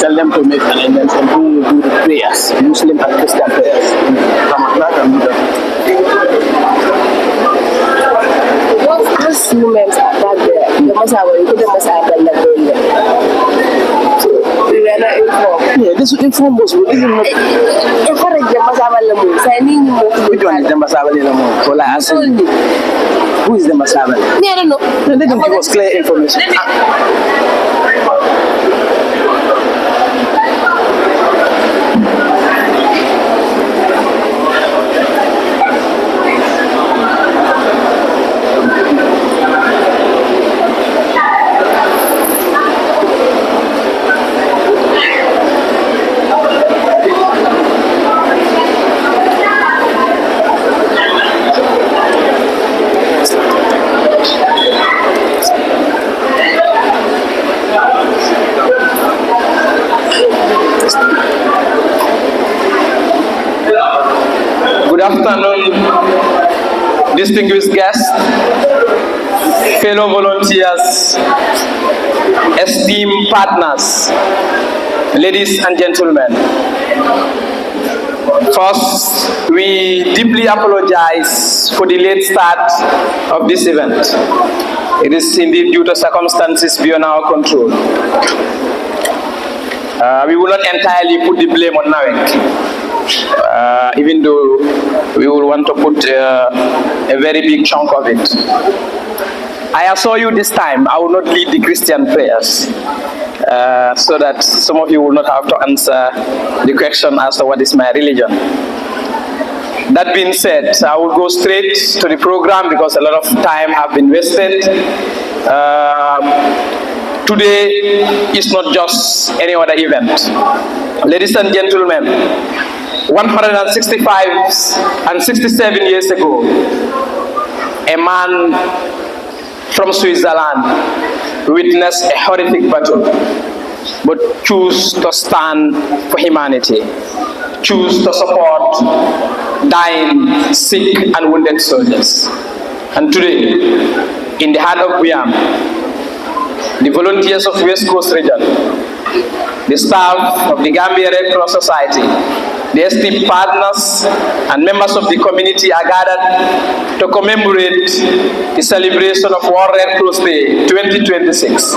Tell them to make an intention to do the prayers, Muslim and Christian prayers. Those moments are back there. The Messiah, you could have we were not informed. Yeah, this will inform us. We didn't know. If I had the Messiah, signing you which one is the Messiah? So, like I said, who is the Messiah? I don't know. No, they didn't give us clear information. Good afternoon, distinguished guests, fellow volunteers, esteemed partners, ladies and gentlemen. First, we deeply apologize for the late start of this event. It is indeed due to circumstances beyond our control. We will not entirely put the blame on NAWEC, even though we will want to put a very big chunk of it. I assure you this time, I will not lead the Christian prayers, so that some of you will not have to answer the question as to what is my religion. That being said, I will go straight to the program because a lot of time have been wasted. Today is not just any other event. Ladies and gentlemen, 165 and 67 years ago, a man from Switzerland witnessed a horrific battle, but chose to stand for humanity, choose to support dying, sick, and wounded soldiers. And today, in the heart of Bwiam, the volunteers of West Coast region, the staff of the Gambia Red Cross Society, the esteemed partners and members of the community are gathered to commemorate the celebration of World Red Cross Day 2026.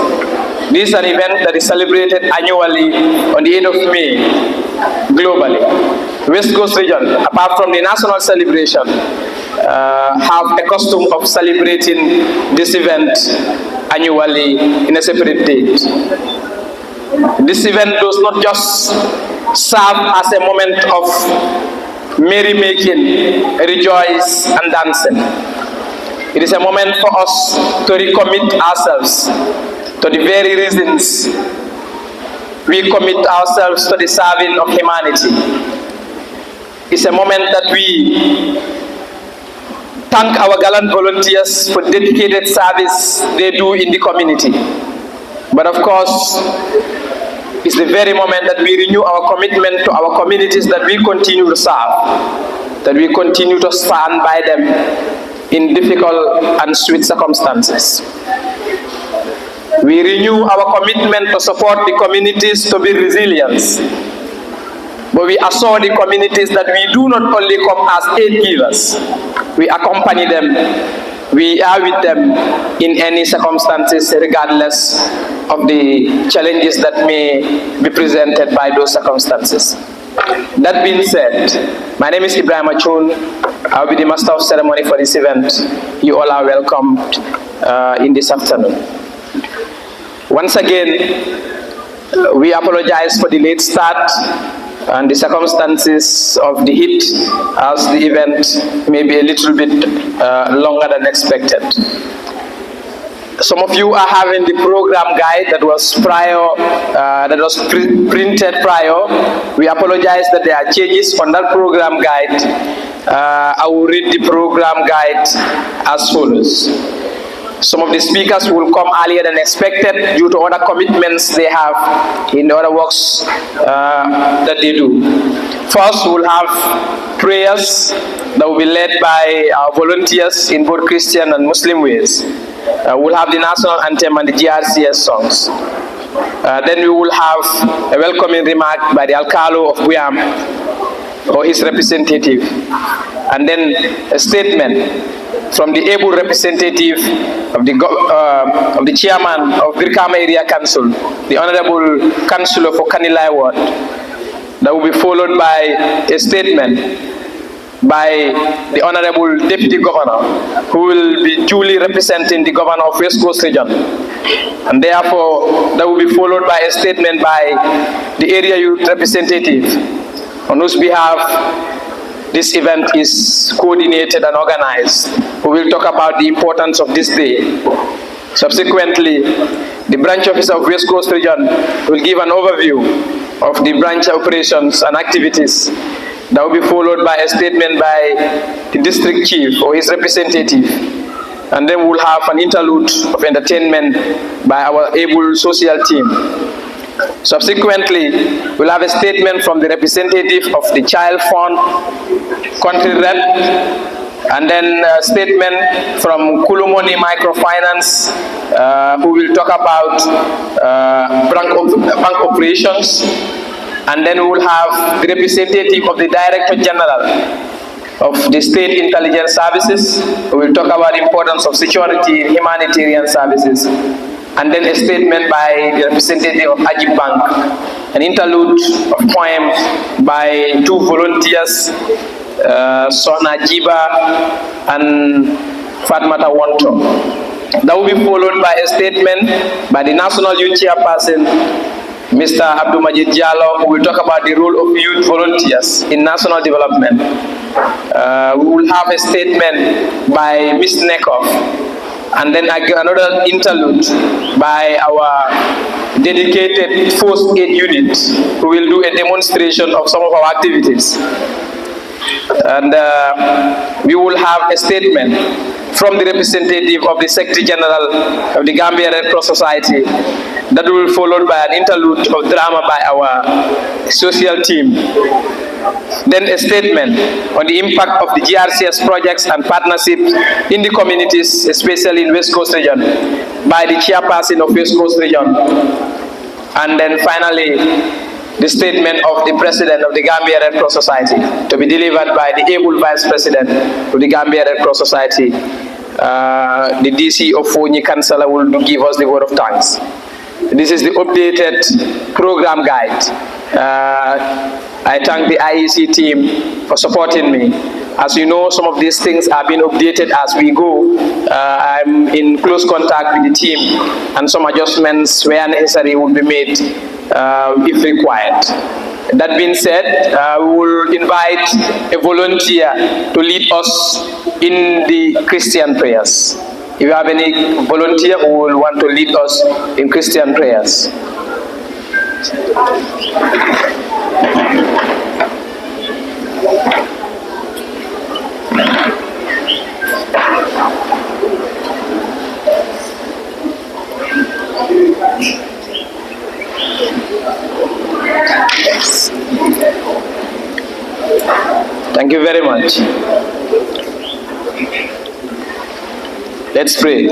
This is an event that is celebrated annually on the 8th of May globally. West Coast region, apart from the national celebration, have a custom of celebrating this event annually in a separate date. This event does not just serve as a moment of merrymaking, rejoice, and dancing. It is a moment for us to recommit ourselves to the very reasons we commit ourselves to the serving of humanity. It's a moment that we thank our gallant volunteers for dedicated service they do in the community. But of course, it's the very moment that we renew our commitment to our communities, that we continue to serve, that we continue to stand by them in difficult and sweet circumstances. We renew our commitment to support the communities to be resilient. But we assure the communities that we do not only come as aid givers, we accompany them, we are with them in any circumstances, regardless of the challenges that may be presented by those circumstances. That being said, my name is Bwiam. I'll be the master of ceremony for this event. You all are welcomed in this afternoon. Once again, we apologize for the late start and the circumstances of the heat, as the event may be a little bit longer than expected. Some of you are having the program guide that was printed prior. We apologize that there are changes on that program guide. I will read the program guide as follows. Some of the speakers will come earlier than expected due to other commitments they have in the other works that they do. First, we'll have prayers that will be led by our volunteers in both Christian and Muslim ways. We'll have the national anthem and the GRCS songs. Then we will have a welcoming remark by the Alcalo of Bwiam or his representative. And then a statement from the able representative of the chairman of Birkama Area Council, the Honorable Councillor for Kanilai Ward. That will be followed by a statement by the Honorable Deputy Governor, who will be duly representing the Governor of West Coast Region. And therefore, that will be followed by a statement by the Area Youth Representative, on whose behalf this event is coordinated and organized. We will talk about the importance of this day. Subsequently, the branch officer of West Coast Region will give an overview of the branch operations and activities. That will be followed by a statement by the district chief or his representative. And then we'll have an interlude of entertainment by our able social team. Subsequently, we'll have a statement from the representative of the Child Fund, country rep, And then a statement from Kulumoni Microfinance, who will talk about bank operations. And then we will have the representative of the Director General of the State Intelligence Services, who will talk about the importance of security and humanitarian services. And then a statement by the representative of Ajib Bank, an interlude of poem by two volunteers, Sona Jiba and Fatima Wanto. That will be followed by a statement by the National Youth Chairperson, Mr. Abdul Majid Diallo, who will talk about the role of youth volunteers in national development. We will have a statement by Ms. Nekov, and then another interlude by our dedicated first aid unit, who will do a demonstration of some of our activities. And we will have a statement from the representative of the Secretary General of the Gambia Red Cross Society. That will be followed by an interlude of drama by our social team. Then a statement on the impact of the GRCS projects and partnerships in the communities, especially in West Coast region, by the chairperson of West Coast region. And then finally, the statement of the President of the Gambia Red Cross Society, to be delivered by the able Vice President of the Gambia Red Cross Society. The DC of Fonyi Councillor will give us the word of thanks. This is the updated program guide. I thank the IEC team for supporting me. As you know, some of these things are being updated as we go. I'm in close contact with the team, and some adjustments where necessary will be made if required. That being said, we will invite a volunteer to lead us in the Christian prayers. If you have any volunteer who will want to lead us in Christian prayers. Thank you very much. Let's pray.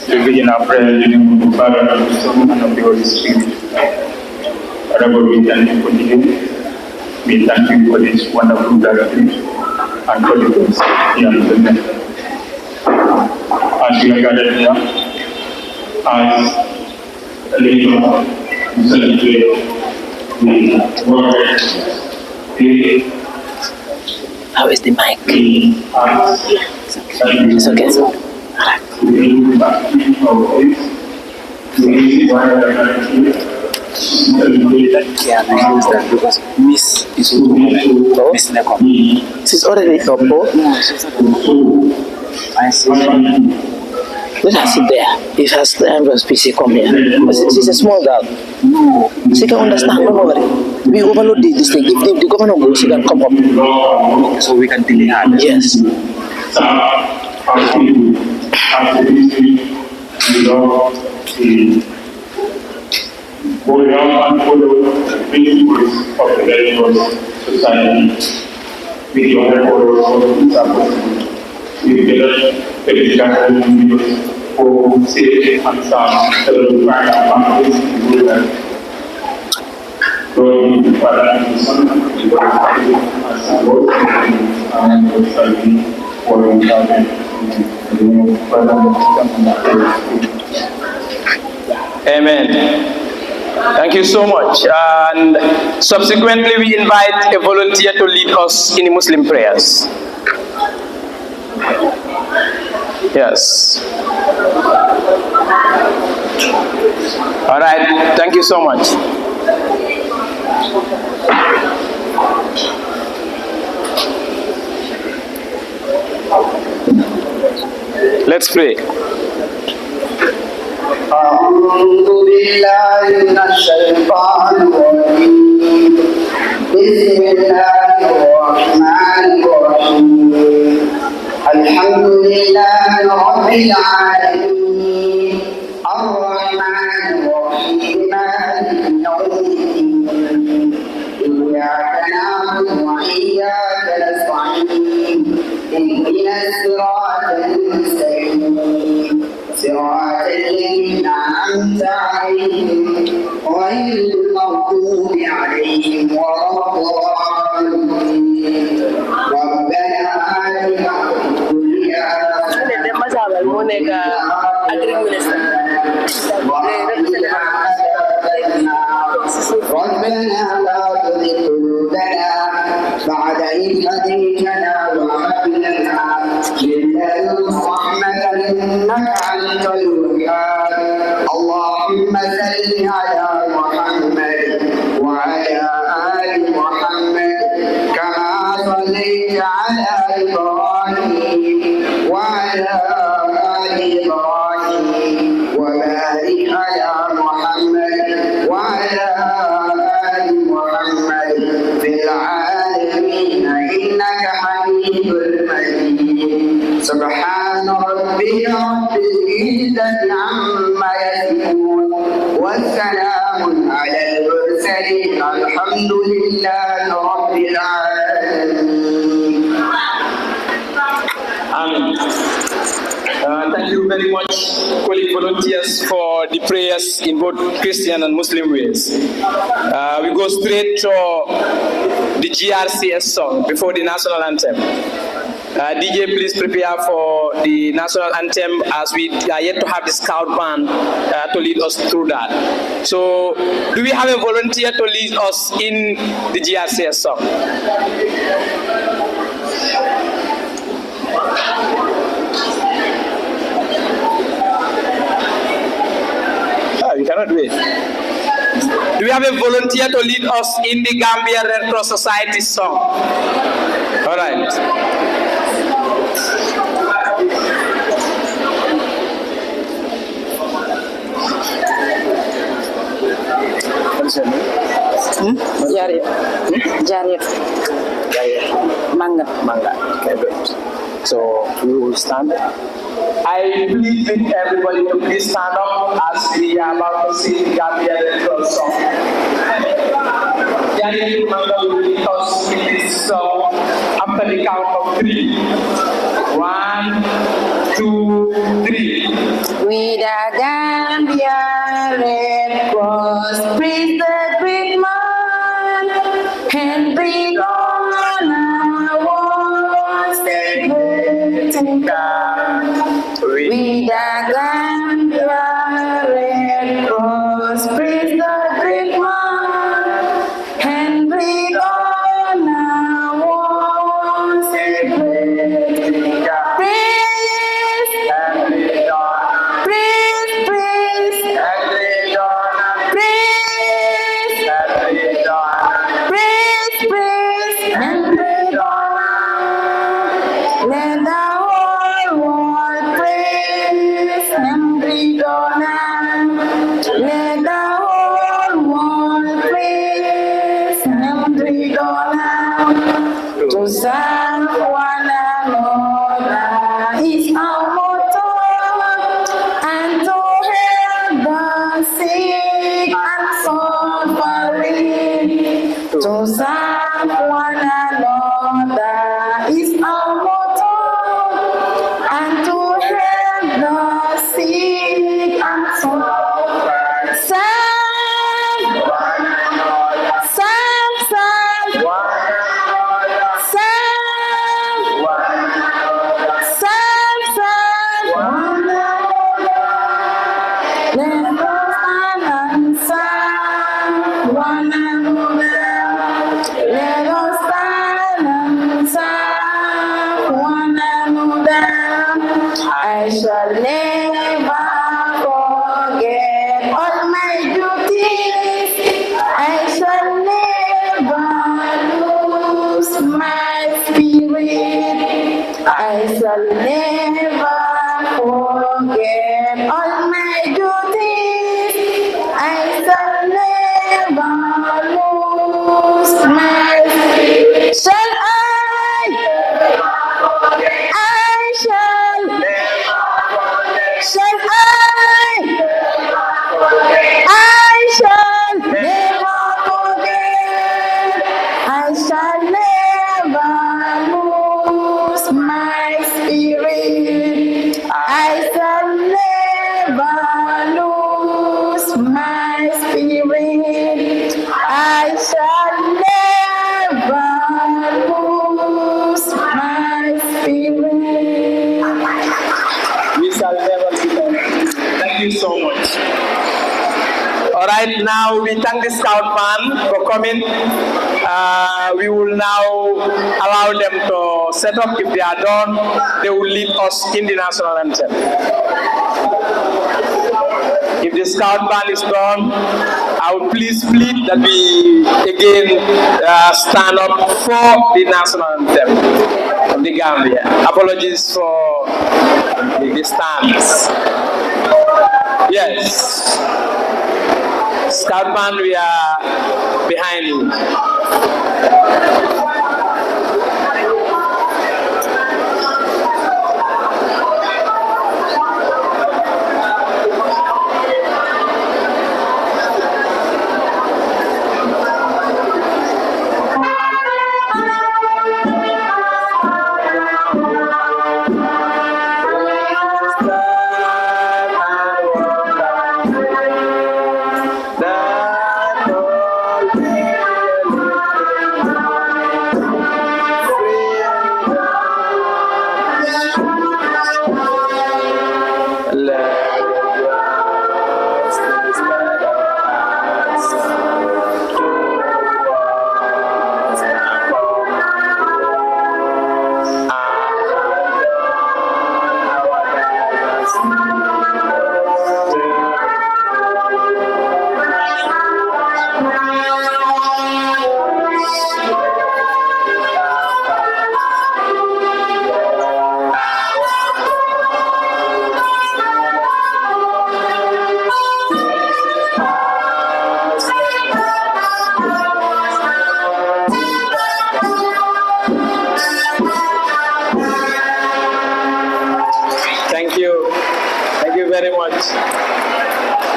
We begin our prayer in the name of the Father, and of the Son, and of the Holy Spirit. Father God, we thank you for today. We thank you for this wonderful gathering and for the grace here in the name. As we are gathered here, as a leader, we celebrate the word, How is the mic? It's okay. Yeah, I use that because Miss is Miss Neko. She's already up. I see. Let her sit there. If her time was PC, come here. She's a small girl. No. She can understand. Don't worry. We overload this thing. If the governor goes, she can come up. So we can delay her. Yes. Bwiam and follow the principles of the Red Cross Society with your help of support. We develop educational videos for safe and sound find our families in rural. Lord, we Father and the Son and the Holy Spirit as Lord and serving for your children. In the name of the Father and the Son and the Holy Spirit. Amen. Thank you so much. And subsequently, we invite a volunteer to lead us in the Muslim prayers. Yes. All right. Thank you so much. Let's pray. أعوذ بالله من الشيطان الرجيم بسم الله الرحمن الرحيم الحمد لله رب العالمين الرحمن الرحيم مالك يوم الدين إياك نعبد وإياك نستعين الذين أنعمت عليهم غير المغضوب عليهم ولا الضالين ربنا آتنا في الدنيا ربنا لا تزغ قلوبنا بعد إذ هديتنا وهب لنا من لدنك رحمة إنك أنت الوهاب اللهم صل على محمد وعلى آل محمد كما صليت على إبراهيم وعلى آل إبراهيم وبارك على محمد وعلى آل محمد في العالمين إنك حميد مجيد سبحان ربك رب العزة عما يصفون والسلام على المرسلين الحمد لله رب العالمين. Amen. Thank you very much, colleague volunteers, for the prayers in both Christian and Muslim ways. We go straight to the GRCS song before the national anthem. DJ, please prepare for the national anthem as we are yet to have the scout band to lead us through that. So, do we have a volunteer to lead us in the GRCS song? We cannot wait. Do we have a volunteer to lead us in the Gambia Red Cross Society song? All right. Jarir. Manga. Okay, good. So we will stand. I plead with everybody to please stand up as we are about to sing the Gambia Red Cross song. Jarir Manga will lead us in this song after the count of 3. 1, 2, 3. We the Gambia Red Cross, praise the great man, Henry Donna was the great God. We the Gambia Red Cross, praise the great man, Henry Donna was the great God. Praise, praise, praise, praise, praise, Henry Donna. Let the whole world praise Henry Donna. Let the whole world praise Henry Donna. To serve one another is our motto, and to help the sick and suffering. To serve one another is our motto, and to help the sick and suffering. Serve, serve, serve, serve, serve one another. Let us stand and serve one another. Let us stand and serve one another. I shall never forget all my duties. I shall never lose my spirit. I shall never forget all my duties. I shall never lose my spirit. Shall I shall never forget. I shall never lose my spirit. I shall never lose my spirit. I shall never lose my spirit. We shall never be lost. Thank you so much. All right, now we thank the Scout band for coming. We will now allow them to set up. If they are done, they will lead us in the national anthem. If the Scout band is done, I would please plead that we again stand up for the national anthem of the Gambia. Apologies for the stands. Yes. Scout band, we are behind you.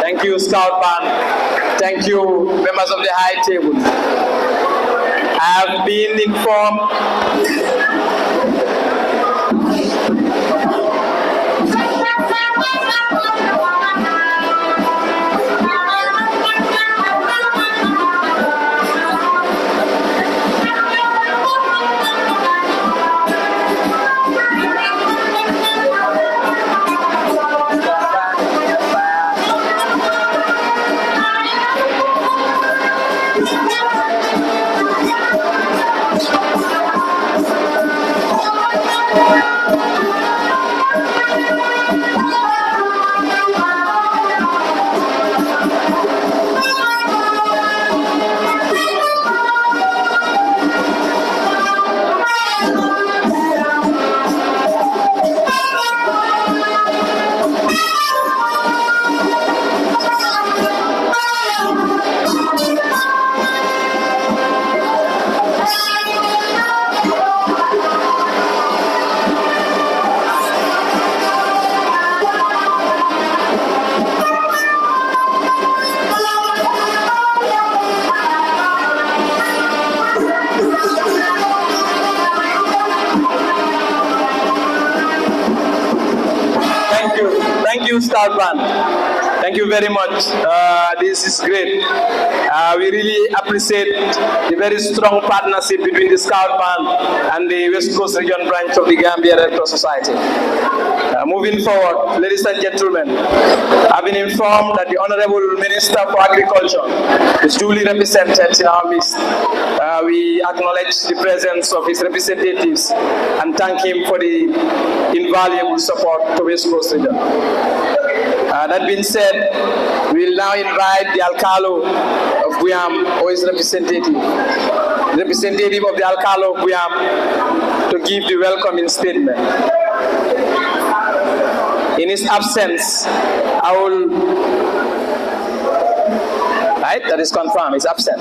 Thank you, Scout Band. Thank you, members of the High Table. I have been informed Scout Band. Thank you very much. This is great. We really appreciate the very strong partnership between the Scout Band and the West Coast Region branch of the Gambia Red Cross Society. Moving forward, ladies and gentlemen, I've been informed that the Honorable Minister for Agriculture is duly represented in our midst. We acknowledge the presence of his representatives and thank him for the invaluable support to West Coast Region. That being said, we will now invite the Alcalo of Bwiam or his representative of the Alcalo of Bwiam to give the welcoming statement. In his absence, I will... Right, that is confirmed, he's absent.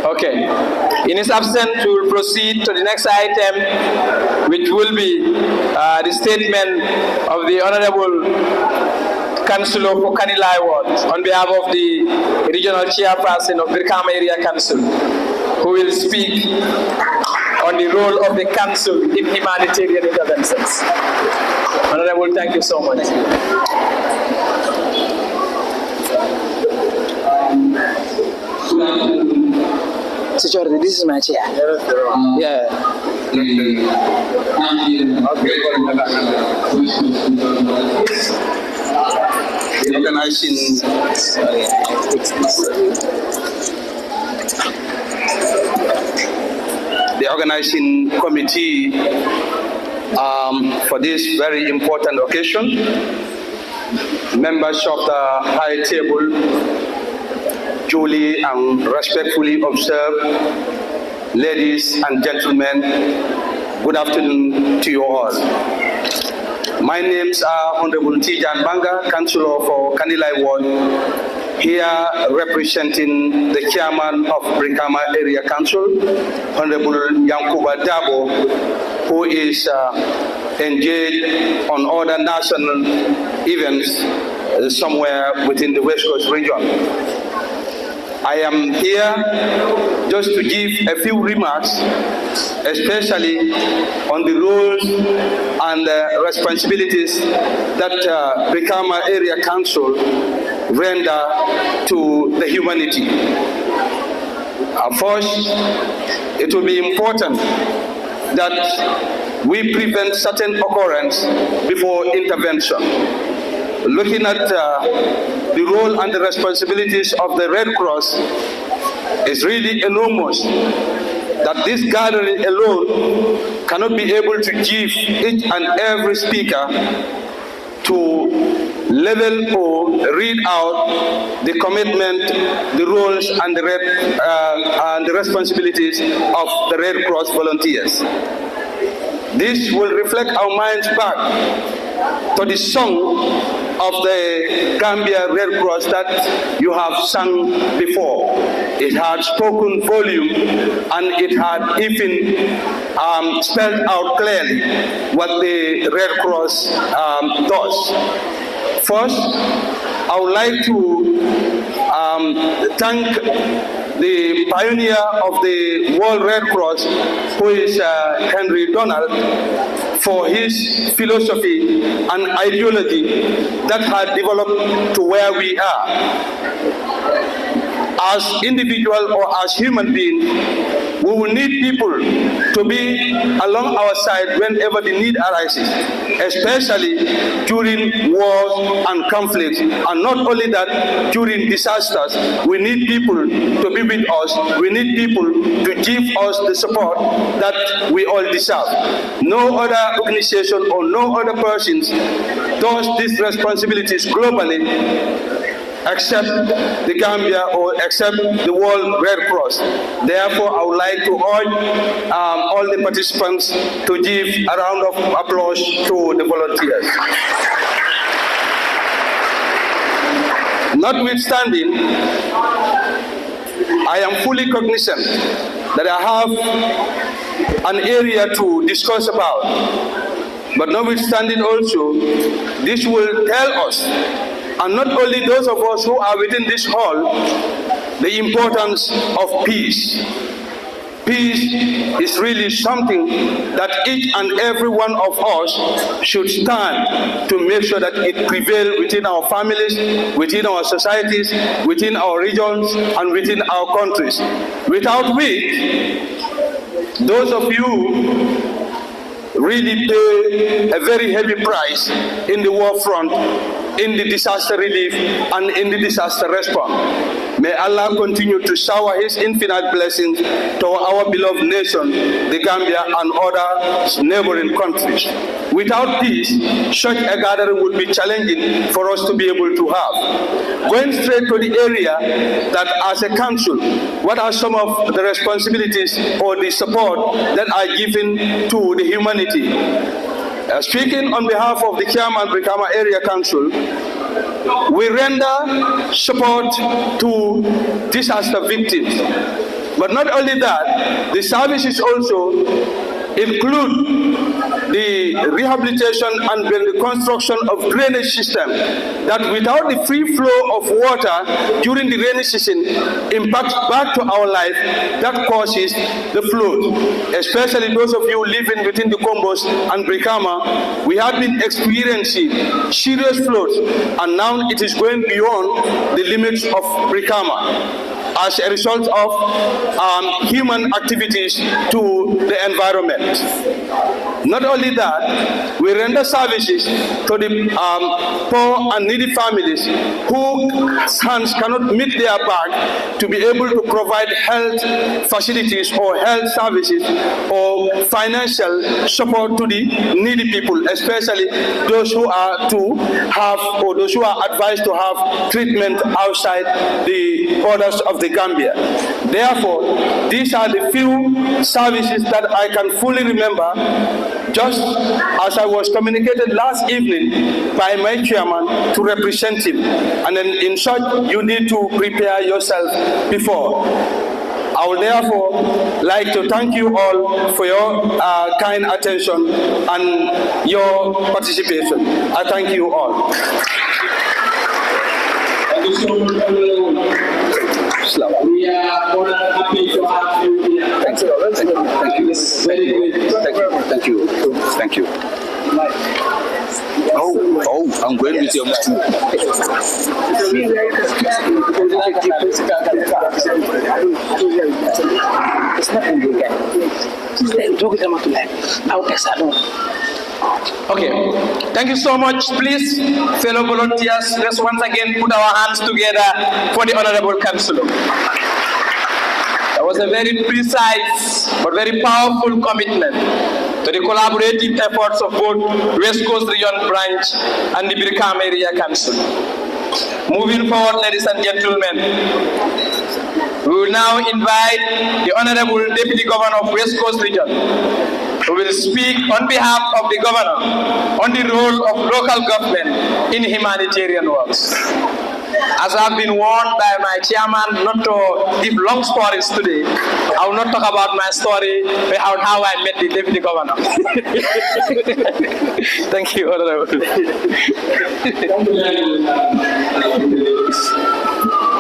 Okay. In his absence, we will proceed to the next item, which will be the statement of the Honorable Councillor for Kanilai Ward on behalf of the Regional Chairperson of Birkama Area Council, who will speak on on the role of the Council in humanitarian interventions. Honorable, thank you so much. Security, this is my chair. Yeah. The organizing committee for this very important occasion, members of the high table, duly and respectfully observe, ladies and gentlemen, good afternoon to you all. My names are Honorable Tijan Banga, Councillor for Kanilai Ward, here representing the chairman of Brikama Area Council, Honorable Yankuba Dabo, who is engaged on other national events somewhere within the West Coast region. I am here just to give a few remarks, especially on the roles and responsibilities that Brikama Area Council render to the humanity. First, it will be important that we prevent certain occurrence before intervention. Looking at the role and the responsibilities of the Red Cross is really enormous, that this gathering alone cannot be able to give each and every speaker to level or read out the commitment, the roles and the responsibilities of the Red Cross volunteers. This will reflect our minds back to the song of the Gambia Red Cross that you have sung before. It had spoken volume and it had even spelled out clearly what the Red Cross does. First, I would like to thank the pioneer of the World Red Cross, who is Henry Donald, for his philosophy and ideology that had developed to where we are. As individuals or as human beings, we will need people to be along our side whenever the need arises, especially during wars and conflicts. And not only that, during disasters, we need people to be with us. We need people to give us the support that we all deserve. No other organization or no other person does these responsibilities globally except the Gambia or except the World Red Cross. Therefore, I would like to urge all the participants to give a round of applause to the volunteers. Notwithstanding, I am fully cognizant that I have an area to discuss about. But notwithstanding also, this will tell us, and not only those of us who are within this hall, the importance of peace. Peace is really something that each and every one of us should stand to make sure that it prevails within our families, within our societies, within our regions, and within our countries. Without which, those of you really pay a very heavy price in the war front, in the disaster relief, and in the disaster response. May Allah continue to shower His infinite blessings to our beloved nation, the Gambia, and other neighboring countries. Without peace, such a gathering would be challenging for us to be able to have. Going straight to the area that as a council, what are some of the responsibilities or the support that are given to the humanity? Speaking on behalf of the chairman of the Brikama Area Council, we render support to disaster victims. But not only that, the service is also include the rehabilitation and the construction of drainage system that without the free flow of water during the rainy season impacts back to our life, that causes the flood. Especially those of you living within the Combos and Brikama, we have been experiencing serious floods, and now it is going beyond the limits of Brikama as a result of human activities to the environment. Not only that, we render services to the poor and needy families whose hands cannot meet their bag to be able to provide health facilities or health services or financial support to the needy people, especially those who are to have or those who are advised to have treatment outside the borders of the Gambia. Therefore, these are the few services that I can fully remember, just as I was communicated last evening by my chairman to represent him. And then in short, you need to prepare yourself before. I would therefore like to thank you all for your kind attention and your participation. I thank you all. Thank you so much. We are more than happy to have you here. Thank you. Thank you. Very good. Thank you. Thank you. Oh, I'm going with your Okay, thank you so much. Please, fellow volunteers, let's once again put our hands together for the Honorable Councillor. That was a very precise but very powerful commitment to the collaborative efforts of both West Coast Region Branch and the Brikama Area Council. Moving forward, ladies and gentlemen, we will now invite the Honorable Deputy Governor of West Coast Region, who will speak on behalf of the Governor on the role of local government in humanitarian works. As I've been warned by my chairman not to give long stories today, I will not talk about my story about how I met the Deputy Governor. Thank you, Honorable.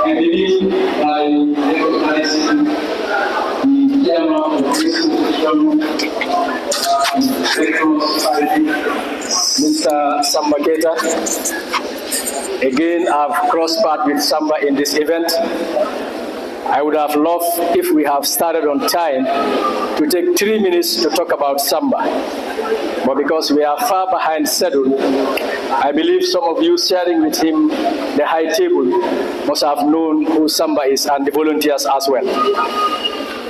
And begin by recognizing the chairman of the Mr. Samba Keita. Again, I've crossed paths with Samba in this event. I would have loved, if we have started on time, to take 3 minutes to talk about Samba. But because we are far behind schedule, I believe some of you sharing with him the high table must have known who Samba is and the volunteers as well.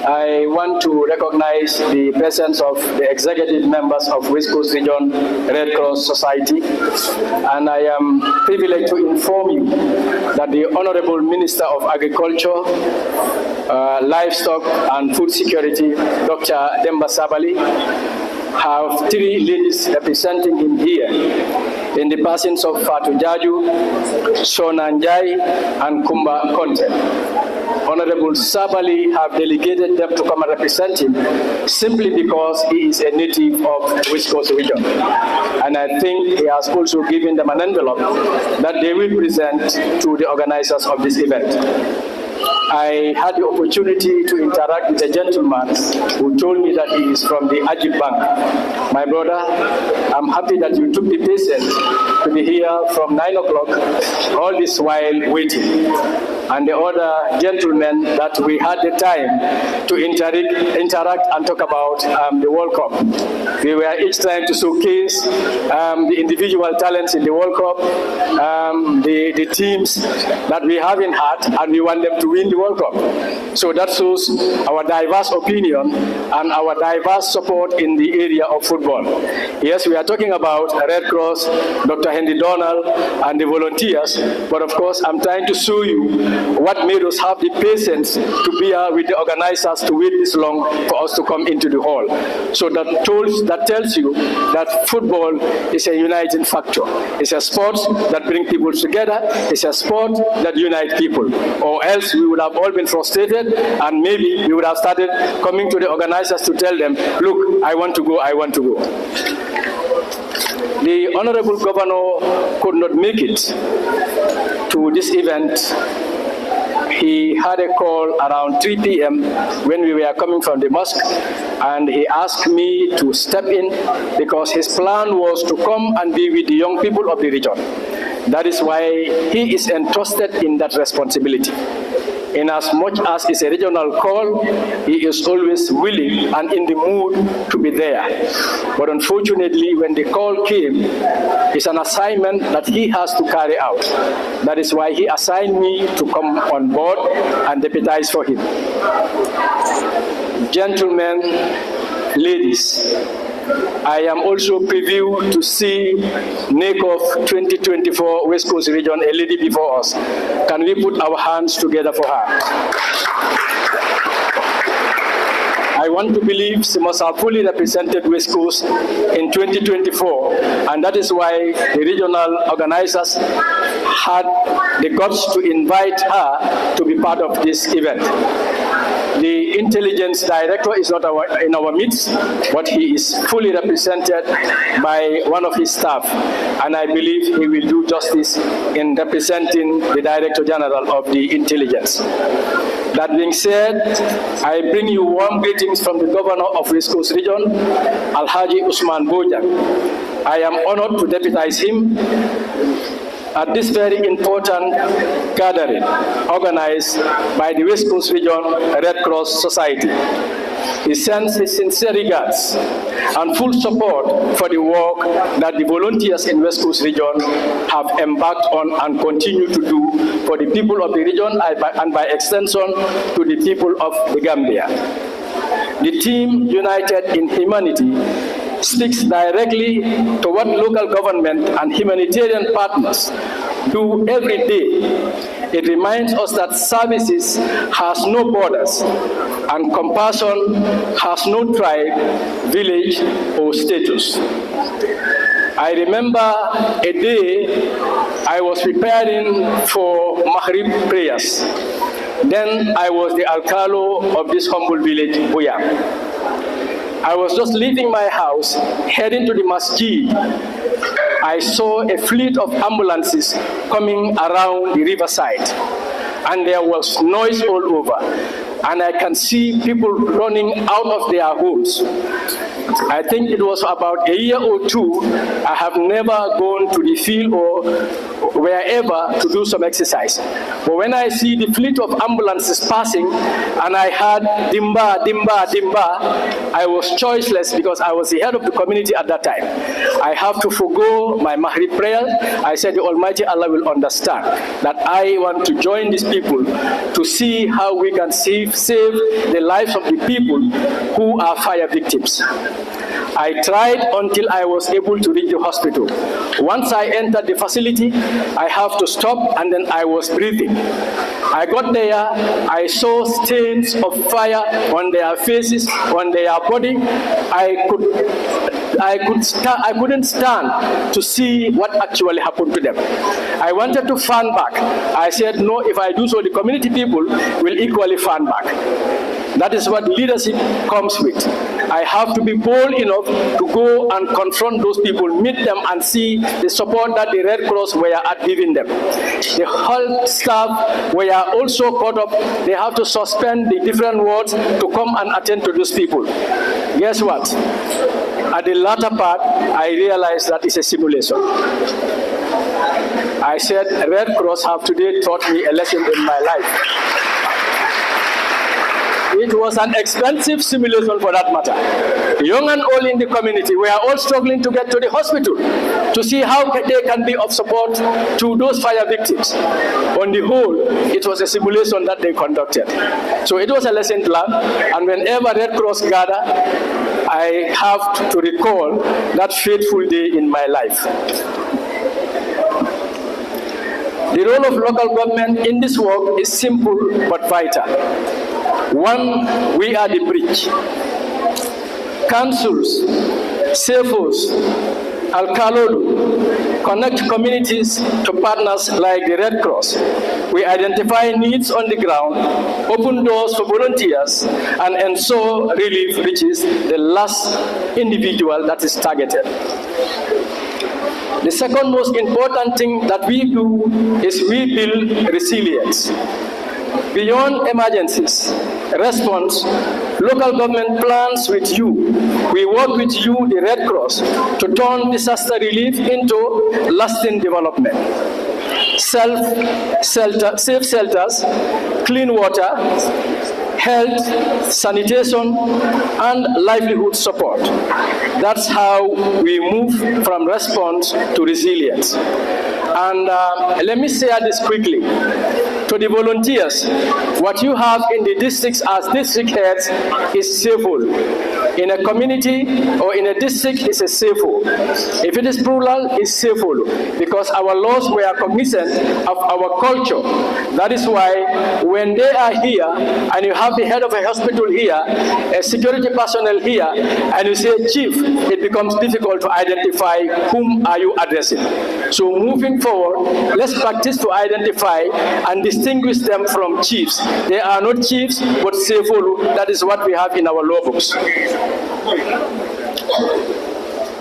I want to recognize the presence of the executive members of West Coast Region Red Cross Society, and I am privileged to inform you that the Honorable Minister of Agriculture, Livestock and Food Security, Dr. Demba Sabali, have 3 ladies representing him here in the persons of Fatu Jaju, Shona Njai, and Kumba Conte. Honorable Sabali have delegated them to come and represent him simply because he is a native of West Coast Region. And I think he has also given them an envelope that they will present to the organizers of this event. I had the opportunity to interact with a gentleman who told me that he is from the Ajib Bank. My brother, I'm happy that you took the patience to be here from 9 o'clock, all this while waiting. And the other gentlemen that we had the time to interact and talk about the World Cup. We were each trying to showcase the individual talents in the World Cup, the teams that we have in heart, and we want them to win the World Cup. So that shows our diverse opinion and our diverse support in the area of football. Yes, we are talking about Red Cross, Dr. Henry Donald, and the volunteers, but of course I'm trying to show you what made us have the patience to be here with the organizers to wait this long for us to come into the hall. So that tells you that football is a uniting factor. It's a sport that brings people together. It's a sport that unites people. Or else we would have have all been frustrated, and maybe we would have started coming to the organizers to tell them, look, I want to go, I want to go. The Honorable Governor could not make it to this event. He had a call around 3 p.m. when we were coming from the mosque, and he asked me to step in because his plan was to come and be with the young people of the region. That is why he is entrusted in that responsibility. In as much as it's a regional call, he is always willing and in the mood to be there. But unfortunately, when the call came, it's an assignment that he has to carry out. That is why he assigned me to come on board and deputize for him. Gentlemen, ladies, I am also previewed to see NACOF 2024 West Coast Region, a lady before us. Can we put our hands together for her? I want to believe she must have fully represented West Coast in 2024, and that is why the regional organizers had the guts to invite her to be part of this event. The intelligence director is not in our midst, but he is fully represented by one of his staff, and I believe he will do justice in representing the Director General of the Intelligence. That being said, I bring you warm greetings from the Governor of West Coast Region, Alhaji Usman Bwiam. I am honored to deputize him at this very important gathering organized by the West Coast Region Red Cross Society. He sends his sincere regards and full support for the work that the volunteers in West Coast Region have embarked on and continue to do for the people of the region and by extension to the people of the Gambia. The team united in humanity speaks directly to what local government and humanitarian partners do every day. It reminds us that services has no borders and compassion has no tribe, village, or status. I remember a day I was preparing for Maghrib prayers. Then I was the alcalo of this humble village, Bwiam. I was just leaving my house, heading to the masjid. I saw a fleet of ambulances coming around the riverside, and there was noise all over. And I can see people running out of their homes. I think it was about a year or two, I have never gone to the field or wherever to do some exercise. But when I see the fleet of ambulances passing, and I heard dimba, dimba, dimba, I was choiceless because I was the head of the community at that time. I have to forgo my Maghrib prayer. I said the Almighty Allah will understand that I want to join these people to see how we can save the lives of the people who are fire victims. I tried until I was able to reach the hospital. Once I entered the facility, I have to stop, and then I was breathing. I got there, I saw stains of fire on their faces, on their body. I couldn't stand to see what actually happened to them. I wanted to fan back. I said, no, if I do so, the community people will equally fan back. That is what leadership comes with. I have to be bold enough to go and confront those people, meet them and see the support that the Red Cross were giving them. The health staff were also caught up. They have to suspend the different wards to come and attend to those people. Guess what? At the latter part, I realized that it's a simulation. I said, Red Cross have today taught me a lesson in my life. It was an expensive simulation for that matter. Young and old in the community, we are all struggling to get to the hospital to see how they can be of support to those fire victims. On the whole, it was a simulation that they conducted. So it was a lesson learned, and whenever Red Cross gather, I have to recall that fateful day in my life. The role of local government in this work is simple but vital. One, we are the bridge. Councils, CFOs, Al-Kalodu, connect communities to partners like the Red Cross. We identify needs on the ground, open doors for volunteers, and ensure relief reaches the last individual that is targeted. The second most important thing that we do is we build resilience. Beyond emergencies, response, local government plans with you. We work with you, the Red Cross, to turn disaster relief into lasting development. Safe shelters, clean water, health, sanitation, and livelihood support. That's how we move from response to resilience. And let me say this quickly. To the volunteers, what you have in the districts as district heads is safehold. In a community or in a district, it's a safehold. If it is plural, it's safehold, because our laws were cognizant of our culture. That is why when they are here, and you have the head of a hospital here, a security personnel here, and you say chief, it becomes difficult to identify whom are you addressing. So moving forward, let's practice to identify and distinguish them from chiefs. They are not chiefs, but safehold. That is what we have in our law books.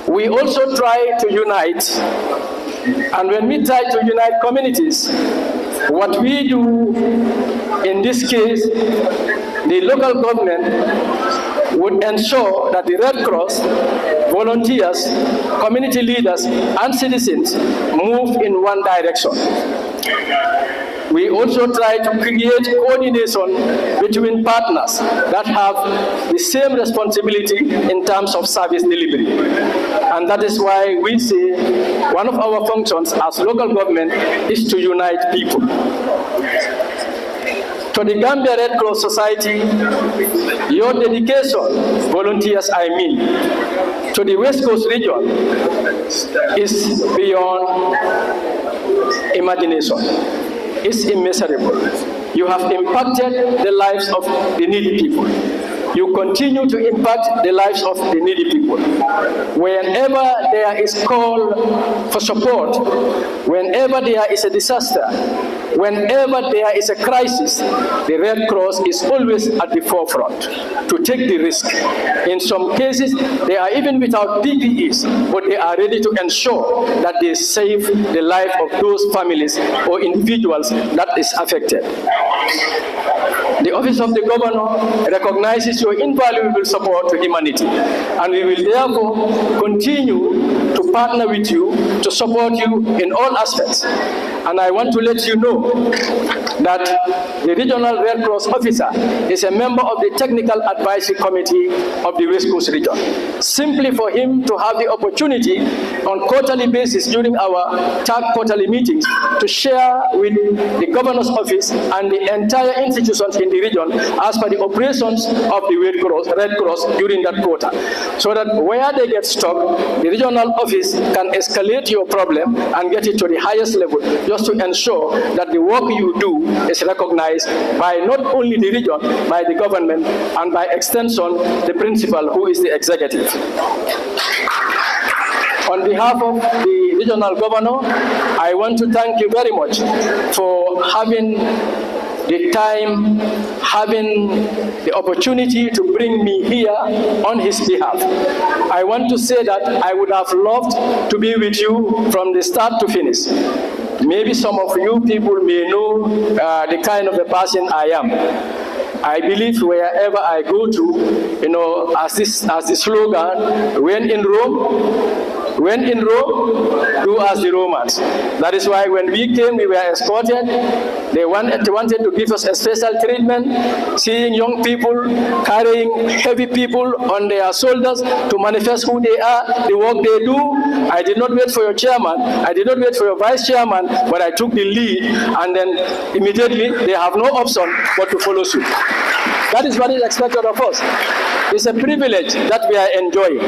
We also try to unite, and when we try to unite communities, what we do in this case, the local government would ensure that the Red Cross, volunteers, community leaders, and citizens move in one direction. We also try to create coordination between partners that have the same responsibility in terms of service delivery. And that is why we say one of our functions as local government is to unite people. To the Gambia Red Cross Society, your dedication, volunteers I mean, to the West Coast region is beyond imagination. It's immeasurable. You have impacted the lives of the needy people. You continue to impact the lives of the needy people. Whenever there is call for support, whenever there is a disaster, whenever there is a crisis, the Red Cross is always at the forefront to take the risk. In some cases, they are even without PPEs, but they are ready to ensure that they save the life of those families or individuals that is affected. The Office of the Governor recognizes your invaluable support to humanity, and we will therefore continue to partner with you to support you in all aspects. And I want to let you know that the Regional Red Cross officer is a member of the Technical Advisory Committee of the West Coast region. Simply for him to have the opportunity on quarterly basis during our third quarterly meetings to share with the Governor's office and the entire institutions in the region as per the operations of the Red Cross during that quarter. So that where they get stuck, the regional office can escalate your problem and get it to the highest level, just to ensure that the work you do is recognized by not only the region, by the government, and by extension, the principal, who is the executive. On behalf of the regional governor, I want to thank you very much for having the time, having the opportunity to bring me here on his behalf. I want to say that I would have loved to be with you from the start to finish. Maybe some of you people may know the kind of a person I am. I believe wherever I go to, as the slogan, when in Rome, do as the Romans. That is why when we came, we were escorted. They wanted to give us a special treatment, seeing young people carrying heavy people on their shoulders to manifest who they are, the work they do. I did not wait for your chairman, I did not wait for your vice chairman, but I took the lead, and then immediately they have no option but to follow suit. That is what is expected of us. It's a privilege that we are enjoying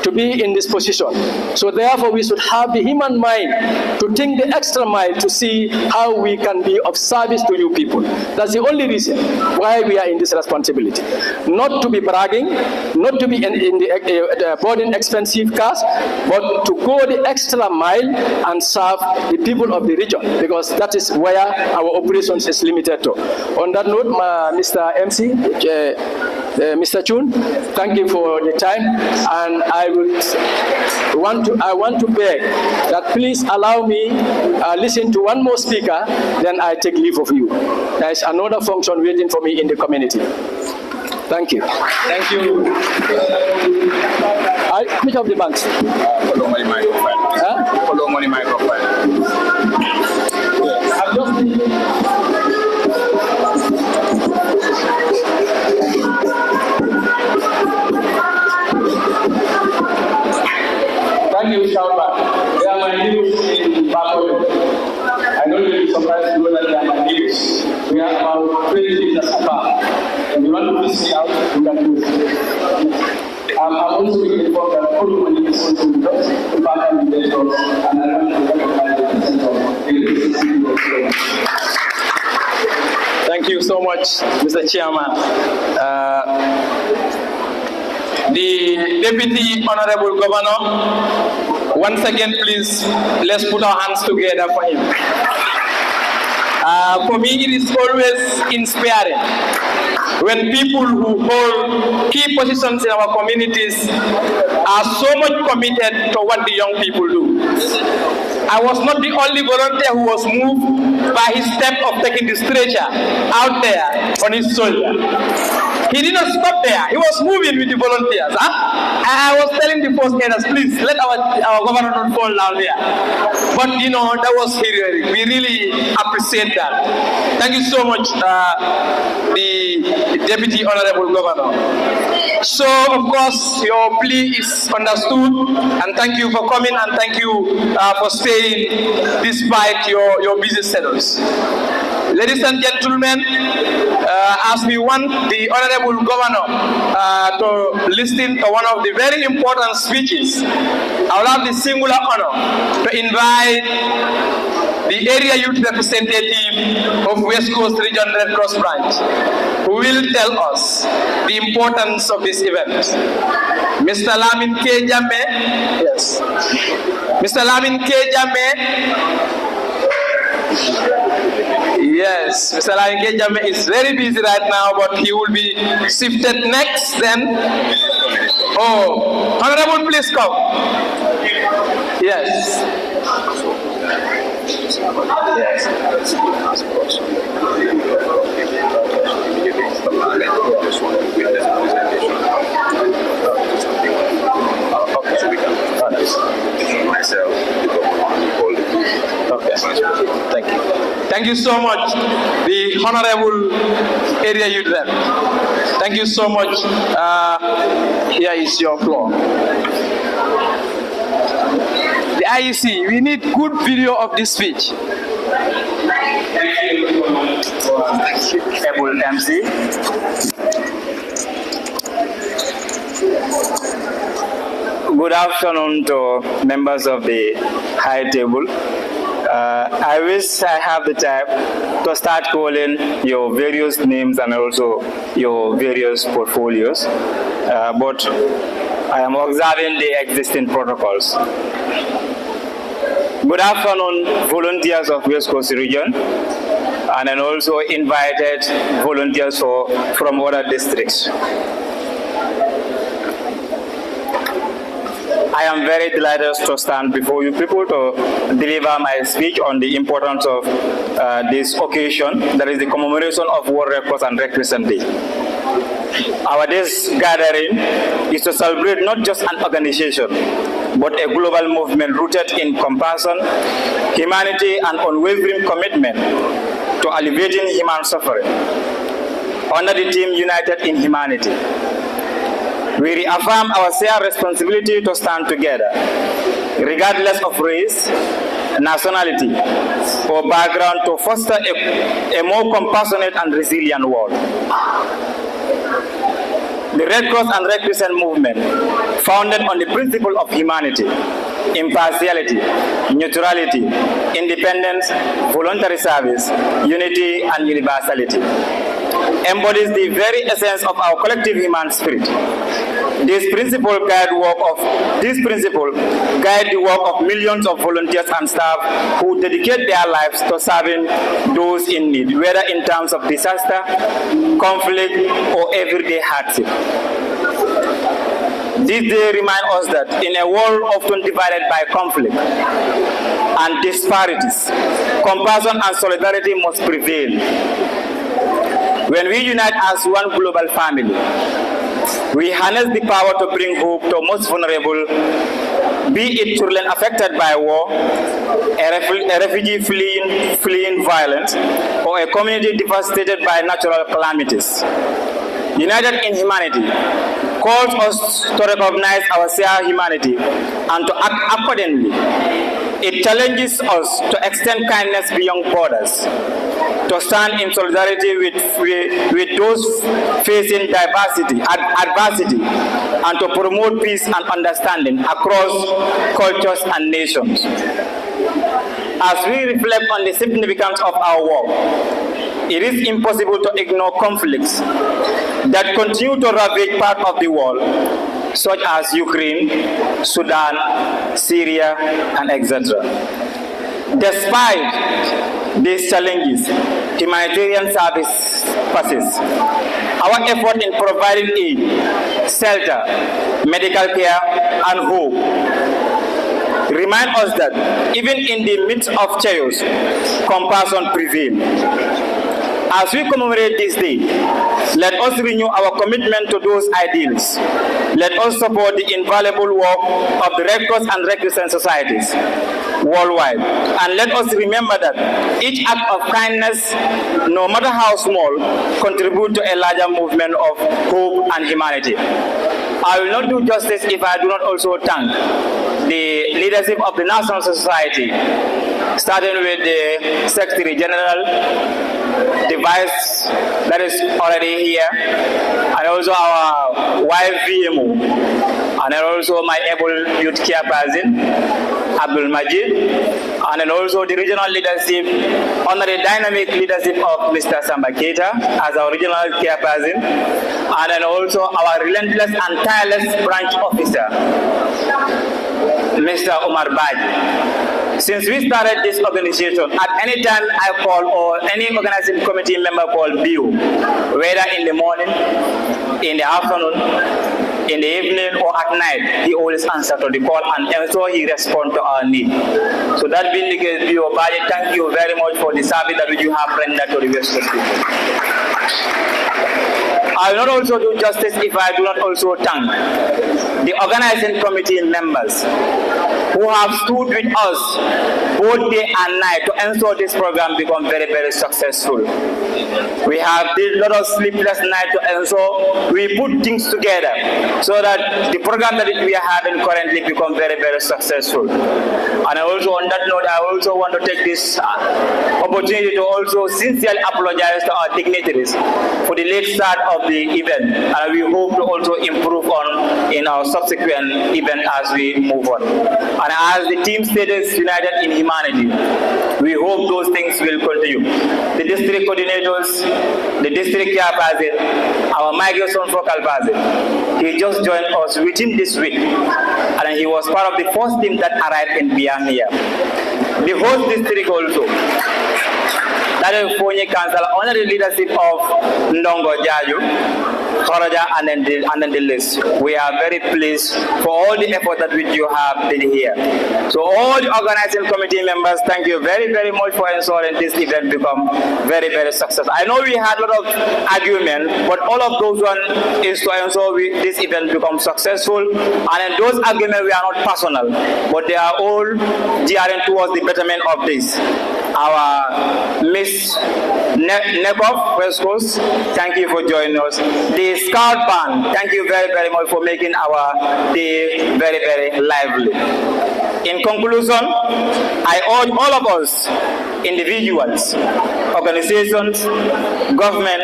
to be in this position. So therefore, we should have the human mind to think the extra mile to see how we can be of service to you people. That's the only reason why we are in this responsibility. Not to be bragging, not to be in the boarding expensive cars, but to go the extra mile and serve the people of the region, because that is where our operations is limited to. On that note, Mr. MC, Mr. Chun, thank you for the time, and I want to beg that please allow me listen to one more speaker, then I take leave of you. There is another function waiting for me in the community. Thank you. Thank you. Which of the banks? Follow money microphone. Huh? Follow money microphone. I've just Thank you, Shalba. They are my neighbors in Bwiam. I know you'll be surprised to know that they are my neighbors. We are about 20 meters apart. If you want to visit out, you can do it. I'm also being informed that all money is also with us, the partner with the show, and I want to recognize the presence of Thank you so much, Mr. Chairman. The Deputy Honorable Governor, once again, please, let's put our hands together for him. For me, it is always inspiring when people who hold key positions in our communities are so much committed to what the young people do. I was not the only volunteer who was moved by his step of taking the stretcher out there on his shoulder. He did not stop there. He was moving with the volunteers. I was telling the post aiders, please let our governor not fall down there. But you know, that was heroic. We really appreciate that. Thank you so much, the Deputy Honorable Governor. So, of course, your plea is understood, and thank you for coming, and thank you for staying despite your busy schedules. Ladies and gentlemen, as we want the Honorable Governor to listen to one of the very important speeches, I will have the singular honor to invite the area youth representative of West Coast Region Red Cross Branch, who will tell us the importance of this event. Mr. Lamin K. Jammeh, yes. Mr. Lamin K. Jammeh. Yes, Mr. Lamin K. Jammeh is very busy right now, but he will be shifted next then. Oh, Honorable, please come. Yes. Okay, so we can myself, okay. Thank you. Thank you so much, the Honorable Area Youth Rep. Thank you so much. Here is your floor. The IEC, we need good video of this speech. Able MC. Good afternoon to members of the high table. I wish I have the time to start calling your various names and also your various portfolios, but I am observing the existing protocols. Good afternoon, volunteers of West Coast Region, and then also invited volunteers from other districts. I am very delighted to stand before you people to deliver my speech on the importance of this occasion, that is the commemoration of World Red Cross and Crescent Day. Our this gathering is to celebrate not just an organization, but a global movement rooted in compassion, humanity, and unwavering commitment to alleviating human suffering. Under the theme United in Humanity, we reaffirm our shared responsibility to stand together, regardless of race, nationality, or background, to foster a more compassionate and resilient world. The Red Cross and Red Crescent movement, founded on the principle of humanity, impartiality, neutrality, independence, voluntary service, unity, and universality, embodies the very essence of our collective human spirit. This principle guide the work of millions of volunteers and staff who dedicate their lives to serving those in need, whether in terms of disaster, conflict, or everyday hardship. This day reminds us that in a world often divided by conflict and disparities, compassion and solidarity must prevail. When we unite as one global family, we harness the power to bring hope to most vulnerable, be it children affected by war, a refugee fleeing violence, or a community devastated by natural calamities. United in humanity calls us to recognize our shared humanity and to act accordingly. It challenges us to extend kindness beyond borders, to stand in solidarity with those facing adversity, and to promote peace and understanding across cultures and nations. As we reflect on the significance of our work, it is impossible to ignore conflicts that continue to ravage part of the world, such as Ukraine, Sudan, Syria, and etc. Despite these challenges, humanitarian service persists. Our effort in providing aid, shelter, medical care, and hope remind us that even in the midst of chaos, compassion prevails. As we commemorate this day, let us renew our commitment to those ideals. Let us support the invaluable work of the Red Cross and Red Crescent societies worldwide. And let us remember that each act of kindness, no matter how small, contributes to a larger movement of hope and humanity. I will not do justice if I do not also thank the leadership of the National Society, starting with the Secretary General, the Vice that is already here, and also our YVMO, and then also my able youth care person, Abdul Majid, and then also the regional leadership under the dynamic leadership of Mr. Samba Keita as our regional care person, and then also our relentless and tireless branch officer, Mr. Omar Baji. Since we started this organization, at any time I call or any organizing committee member call Bwiam, whether in the morning, in the afternoon, in the evening, or at night, he always answers to the call and also he responds to our need. So that being the case, Bwiam, thank you very much for the service that you have rendered to the Western people. I will not also do justice if I do not also thank the organizing committee members who have stood with us both day and night to ensure this program become very, very successful. We have did a lot of sleepless nights to ensure we put things together so that the program that we are having currently become very, very successful. And also on that note, I also want to take this opportunity to also sincerely apologize to our dignitaries for the late start of the event, and we hope to also improve on in our subsequent event as we move on. And as the team status United in Humanity, we hope those things will continue. The district coordinators, the district care person, our migration focal person, he just joined us within this week, and he was part of the first team that arrived in Bwiam here. The host district also, that is Fonyi Council, under the leadership of Ndongo Jaju, Toraja, and then the list. We are very pleased for all the effort that you have did here. So all the organizing committee members, thank you very, very much for ensuring this event become very, very successful. I know we had a lot of argument, but all of those one is to ensure this event becomes successful. And in those arguments, we are not personal, but they are all gearing towards the betterment of this. Our Miss Nekov, West Coast, thank you for joining us. The Scout Band, thank you very, very much for making our day very, very lively. In conclusion, I urge all of us individuals, organizations, government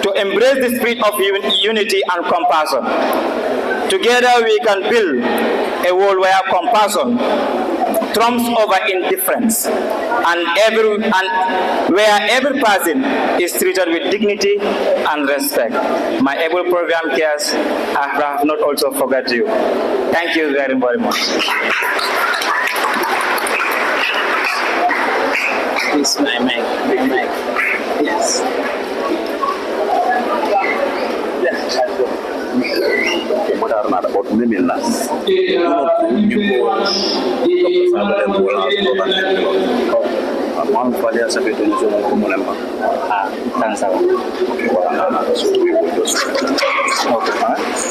to embrace the spirit of unity and compassion. Together we can build a world where compassion trumps over indifference and where every person is treated with dignity and respect. My able program cares, I have not also forgot you. Thank you very, very much. This is my mic, big mic. Yes.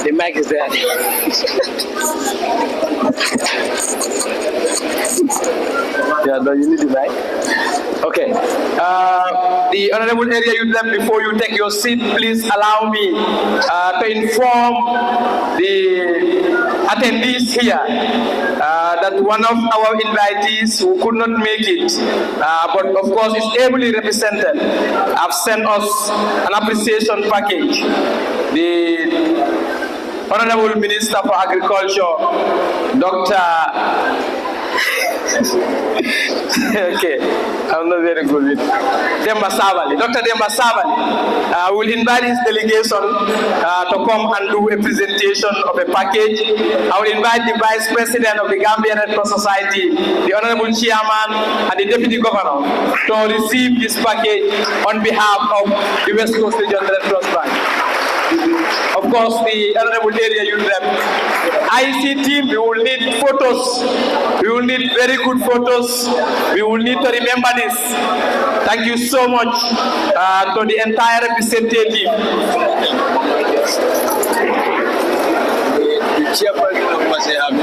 The mic is there. Yeah, do you need the mic? Okay. The Honorable Area Youth Rep, before you take your seat, please allow me to inform the attendees here that one of our invitees who could not make it, but of course is ably represented, have sent us an appreciation package. The Honorable Minister for Agriculture, Dr. Okay, I'm not very good with Demba Savali. Dr. Demba Savali will invite his delegation to come and do a presentation of a package. I will invite the Vice President of the Gambia Red Cross Society, the Honorable Chairman, and the Deputy Governor to receive this package on behalf of the West Coast Region Red Cross Branch. Of course, the Honorable Area Youth Rep, IC team, we will need photos. We will need very good photos. We will need to remember this. Thank you so much to the entire representative.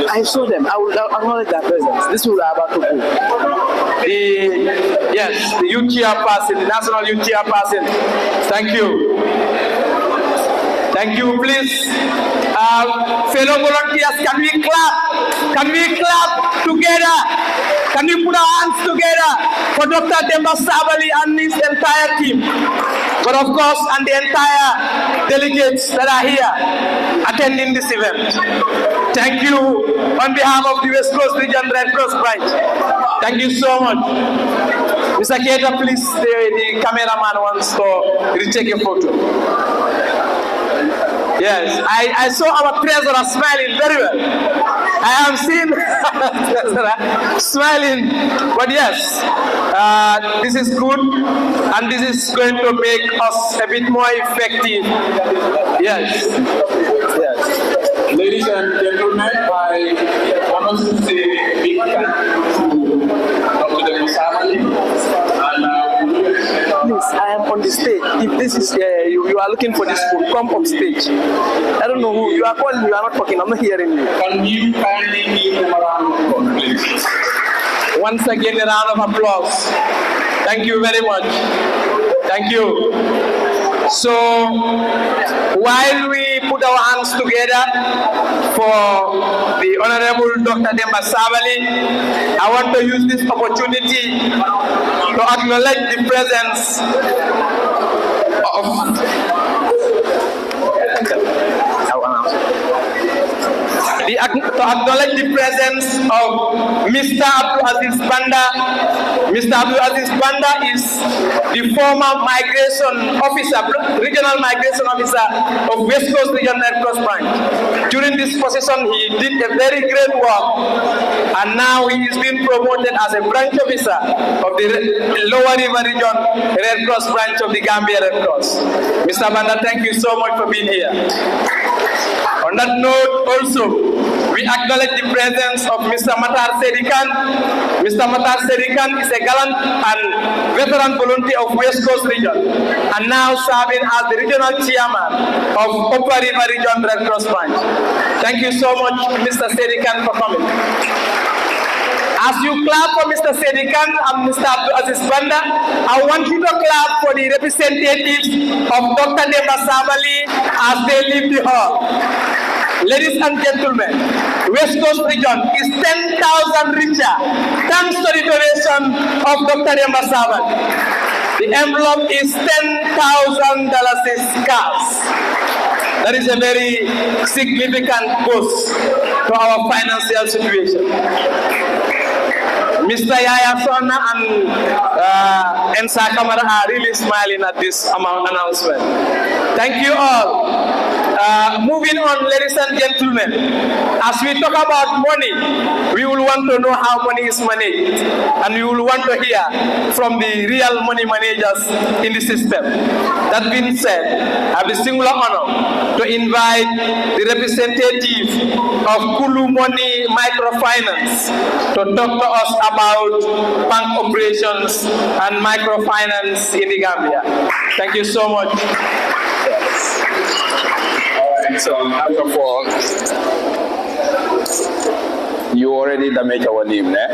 I saw them. I will acknowledge their presence. This will about to go. The youth chairperson, the national youth chairperson. Thank you. Thank you, please. Fellow volunteers, can we clap? Can we clap together? Can we put our hands together for Dr. Demba Savali and his entire team? But of course, and the entire delegates that are here attending this event. Thank you on behalf of the West Coast Region Red Cross Branch. Thank you so much. Mr. Keita, please, the cameraman wants to retake a photo. Yes, I saw our treasurer smiling very well. I have seen treasurer smiling, but yes, this is good, and this is going to make us a bit more effective. Yes, yes. Ladies and gentlemen, I want to say a big thank you to Dr. Demba Savali and Please, I am on the stage. If this is you are looking for this food, come on stage. I don't know who you are calling. You are not talking. I'm not hearing you. Can you kindly give them a round of applause, please? Once again, a round of applause. Thank you very much. Thank you. So, while we put our hands together for the Honorable Dr. Demba Savali, I want to use this opportunity to acknowledge the presence of Mr. Abdul Aziz Banda. Mr. Abdul Aziz Banda is the former migration officer, regional migration officer of West Coast Region Red Cross Branch. During this position, he did a very great work, and now he is being promoted as a branch officer of the Lower River Region Red Cross Branch of the Gambia Red Cross. Mr. Banda, thank you so much for being here. On that note, also, we acknowledge the presence of Mr. Matar Serikan. Mr. Matar Serikan is a gallant and veteran volunteer of West Coast Region, and now serving as the regional chairman of Upper River Region Red Cross Branch. Thank you so much, Mr. Serikan, for coming. As you clap for Mr. Serikan and Mr. Abdul Aziz Banda, I want you to clap for the representatives of Dr. Demba Savali as they leave the hall. Ladies and gentlemen, West Coast region is 10,000 richer thanks to the donation of Dr. Yambasaban. The envelope is $10,000 cash. That is a very significant boost to our financial situation. Mr. Yaya Sona and Ensa Kamara are really smiling at this announcement. Thank you all. Moving on, ladies and gentlemen, as we talk about money, we will want to know how money is managed, and we will want to hear from the real money managers in the system. That being said, I have the singular honor to invite the representative of Kulu Money Microfinance to talk to us about bank operations and microfinance in the Gambia. Thank you so much. So, first of all, you already damaged our name there.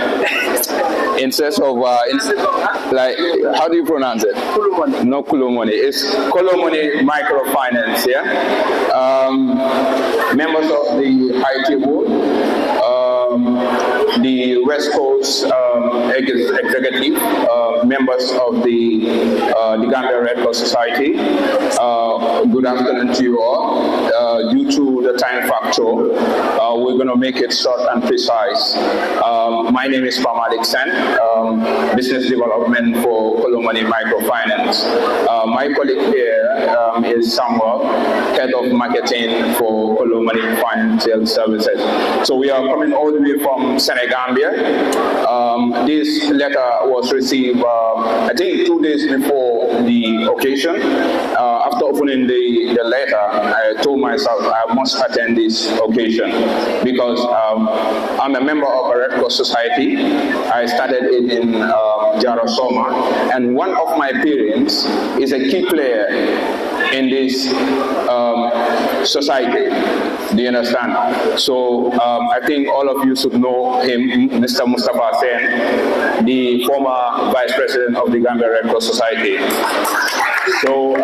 Instead of, like, how do you pronounce it? Kulumoni. No Kulumoni. It's Kulumoni Microfinance, yeah? Members of the High Table, the West Coast executive, members of the Gambia Red Cross Society. Good afternoon to you all. Due to the time factor, we're going to make it short and precise. My name is Dixon, Business Development for Colomani Microfinance. My colleague here is Samuel, Head of Marketing for Colomani Financial Services. So we are coming all the way from Senegambia. This letter was received, I think, 2 days before the occasion. After opening the letter, I told myself I must attend this occasion because I'm a member of a Red Cross Society. I started it in Jarosoma, and one of my parents is a key player in this society. Do you understand? So I think all of you should know him, Mr. Mustafa Sen, the former Vice President of the Gambia Red Cross Society. So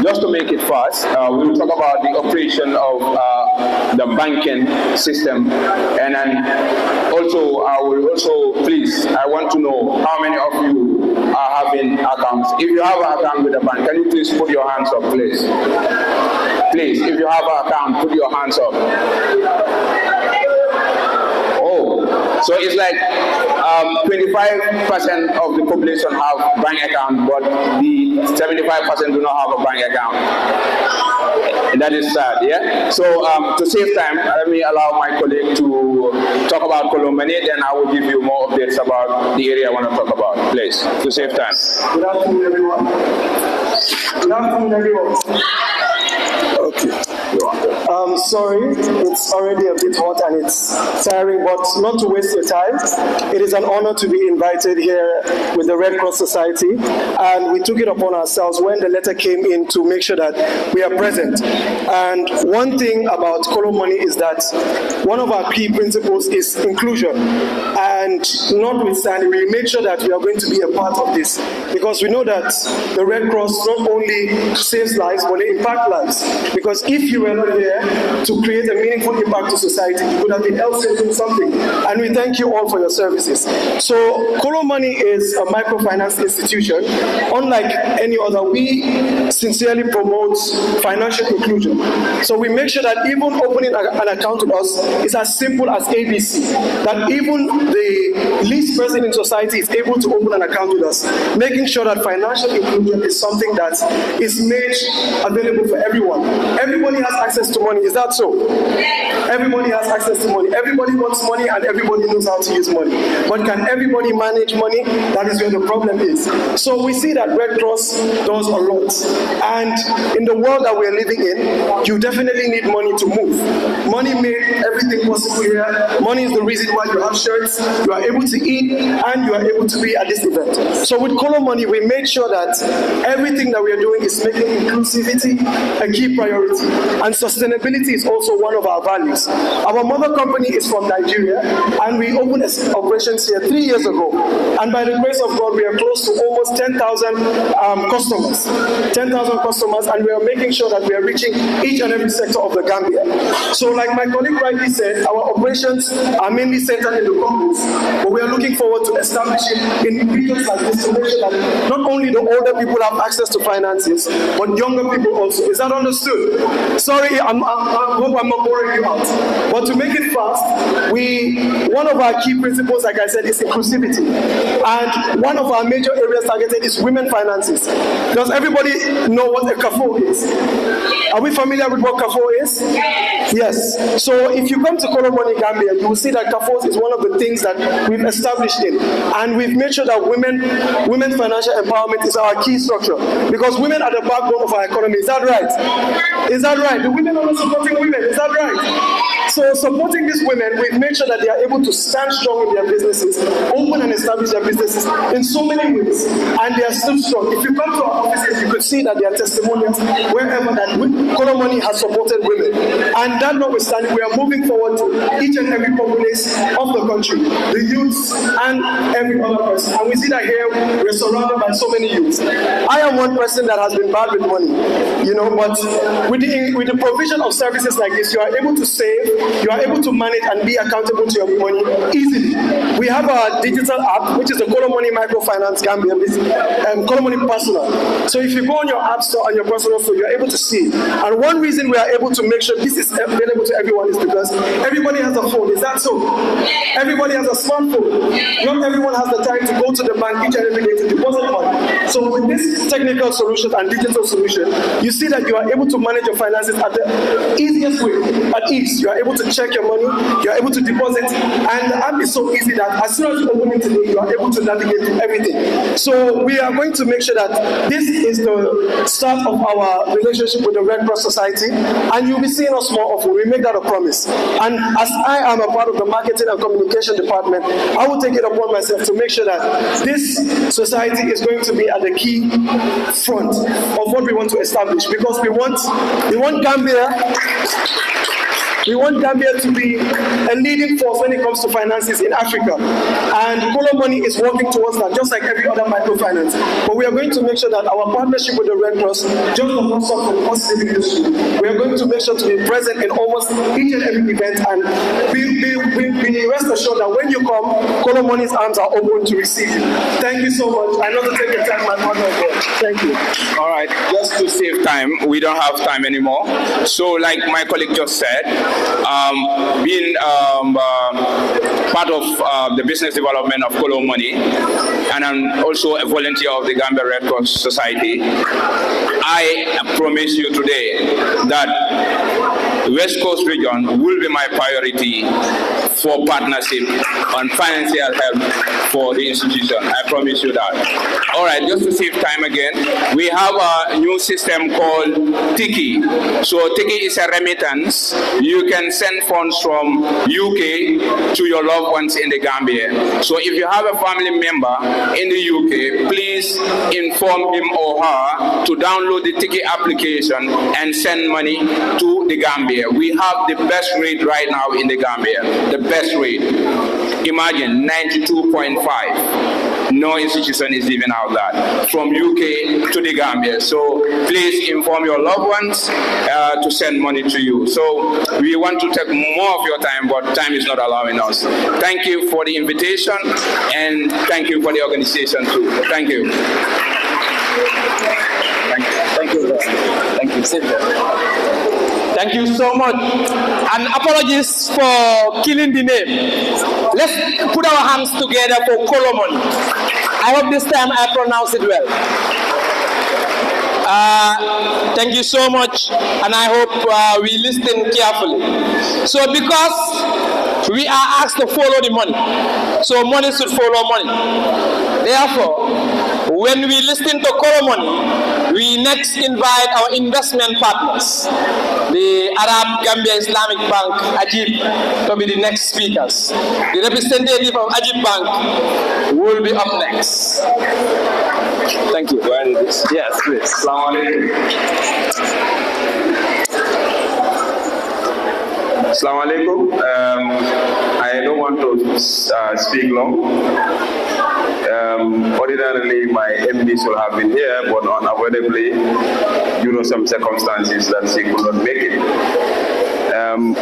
just to make it fast, we will talk about the operation of the banking system, and then also I want to know how many of you are having accounts. If you have an account with the bank, can you please put your hands up, please? Please, if you have an account, put your hands up. Oh, so it's like 25% of the population have bank account, but the 75% do not have a bank account. That is sad, yeah? So to save time, let me allow my colleague to talk about Colomani, then I will give you more updates about the area I want to talk about, please, to save time. Good afternoon, everyone. Good afternoon, everyone. Okay. Sorry, it's already a bit hot and it's tiring, but not to waste your time. It is an honor to be invited here with the Red Cross Society, and we took it upon ourselves when the letter came in to make sure that we are present. And one thing about Colomani is that one of our key principles is inclusion. And notwithstanding, we make sure that we are going to be a part of this, because we know that the Red Cross not only saves lives, but they impact lives. Because if you were not here to create a meaningful impact to society, you would have been elsewhere doing something. And we thank you all for your services. So Colomani is a microfinance institution. Unlike any other, we sincerely promote financial inclusion. So we make sure that even opening an account with us is as simple as ABC. That even the least person in society is able to open an account with us, making sure that financial inclusion is something that is made available for everyone. Everybody has access to money, is that so? Everybody has access to money. Everybody wants money and everybody knows how to use money. But can everybody manage money? That is where the problem is. So we see that Red Cross does a lot. And in the world that we're living in, you definitely need money to move. Money made everything possible here. Money is the reason why you have shirts, you are able to eat, and you are able to be at this event. So with Color Money, we made sure that everything that we are doing is making inclusivity a key priority. And sustainability is also one of our values. Our mother company is from Nigeria, and we opened operations here 3 years ago. And by the grace of God, we are close to almost 10,000 customers. 10,000 customers, and we are making sure that we are reaching each and every sector of the Gambia. So like my colleague rightly said, our operations are mainly centered in the companies, but we are looking forward to establishing in regions like this to make sure that not only the older people have access to finances, but younger people also. Is that understood? Sorry, I hope I'm not boring you out. But to make it fast, one of our key principles, like I said, is inclusivity. And one of our major areas targeted is women finances. Does everybody know what a CAFO is? Are we familiar with what CAFO is? Yes. So if you come to Color Money Gambia, you will see that CAFO is one of the things that we've established in. And we've made sure that women's financial empowerment is our key structure. Because women are the backbone of our economy. Is that right? Is that right? The women are not supporting women. Is that right? So supporting these women, we've made sure that they are able to stand strong in their businesses, open and establish their businesses in so many ways, and they are still strong. If you come to our offices, you could see that there are testimonials wherever that Color Money has supported women. And that notwithstanding, we are moving forward to each and every populace of the country, the youths and every other person. And we see that here we're surrounded by so many youths. I am one person that has been bad with money, but with the provision of services like this, you are able to save, you are able to manage and be accountable to your money easily. We have our digital app, which is the Color Money Microfinance Gambia, Color Money Personal. So if you go on your app store and your personal store, you're able to see. And one reason we are able to make sure this is available to everyone is because everybody has a phone. Is that so? Everybody has a smartphone. Not everyone has the time to go to the bank each and every day to deposit money. So with this technical solution and digital solution, you see that you are able to manage your finances at the easiest way, at ease. You are able to check your money, you are able to deposit, and the app is so easy that as soon as you open it today, you are able to navigate through everything. So we are going to make sure that this is the start of our relationship with the Red Cross Society, and you'll be seeing us more often. We make that a promise. And as I am a part of the marketing and communication department, I will take it upon myself to make sure that this society is going to be at the key front of what we want to establish, because we want Gambia to be a leading force when it comes to finances in Africa. And Color Money is working towards that, just like every other microfinance. But we are going to make sure that our partnership with the Red Cross just does not stop for the positive industry. We are going to make sure to be present in almost each and every event, and be rest assured that when you come, Color Money's arms are open to receive you. Thank you so much. I know to take your time, my partner. Thank you. All right, just to save time, we don't have time anymore. So like my colleague just said, being part of the business development of Color Money, and I'm also a volunteer of the Gambia Red Cross Society, I promise you today that West Coast region will be my priority for partnership on financial help for the institution. I promise you that. All right, just to save time again, we have a new system called Tiki. So Tiki is a remittance. You can send funds from UK to your loved ones in the Gambia. So if you have a family member in the UK, please inform him or her to download the Tiki application and send money to the Gambia. We have the best rate right now in the Gambia. The best rate. Imagine 92.5. No institution is giving out that from UK to the Gambia. So please inform your loved ones to send money to you. So we want to take more of your time, but time is not allowing us. Thank you for the invitation, and thank you for the organization too. Thank you. Thank you. Thank you. Sit there. Thank you so much. And apologies for killing the name. Let's put our hands together for Color Money. I hope this time I pronounce it well. Thank you so much, and I hope we listen carefully. So because we are asked to follow the money, so money should follow money. Therefore, when we listen to Color Money, We next invite our investment partners, the Arab Gambia Islamic Bank, Ajib, to be the next speakers. The representative of Ajib Bank will be up next. Thank you. Yes, please. Assalamu alaikum. I don't want to speak long. Ordinarily, my MD should have been here, but unavoidably, due to some circumstances that she could not make it.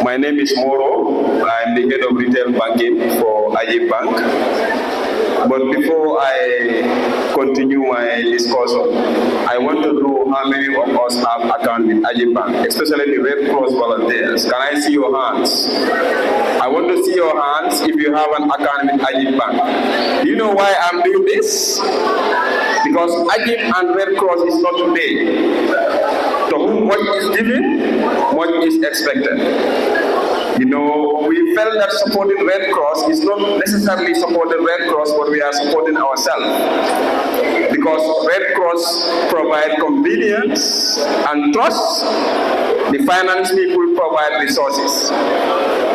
My name is Moro. I'm the head of retail banking for Ajib Bank. But before I continue my discussion, I want to know how many of us have account with Ajib Bank, especially the Red Cross volunteers. Can I see your hands? I want to see your hands if you have an account with Ajib Bank. Do you know why I'm doing this? Because Ajib and Red Cross is not today. To whom much is given, much is expected. You know, we felt that supporting Red Cross is not necessarily supporting Red Cross, but we are supporting ourselves. Because Red Cross provide convenience and trust, the finance people provide resources.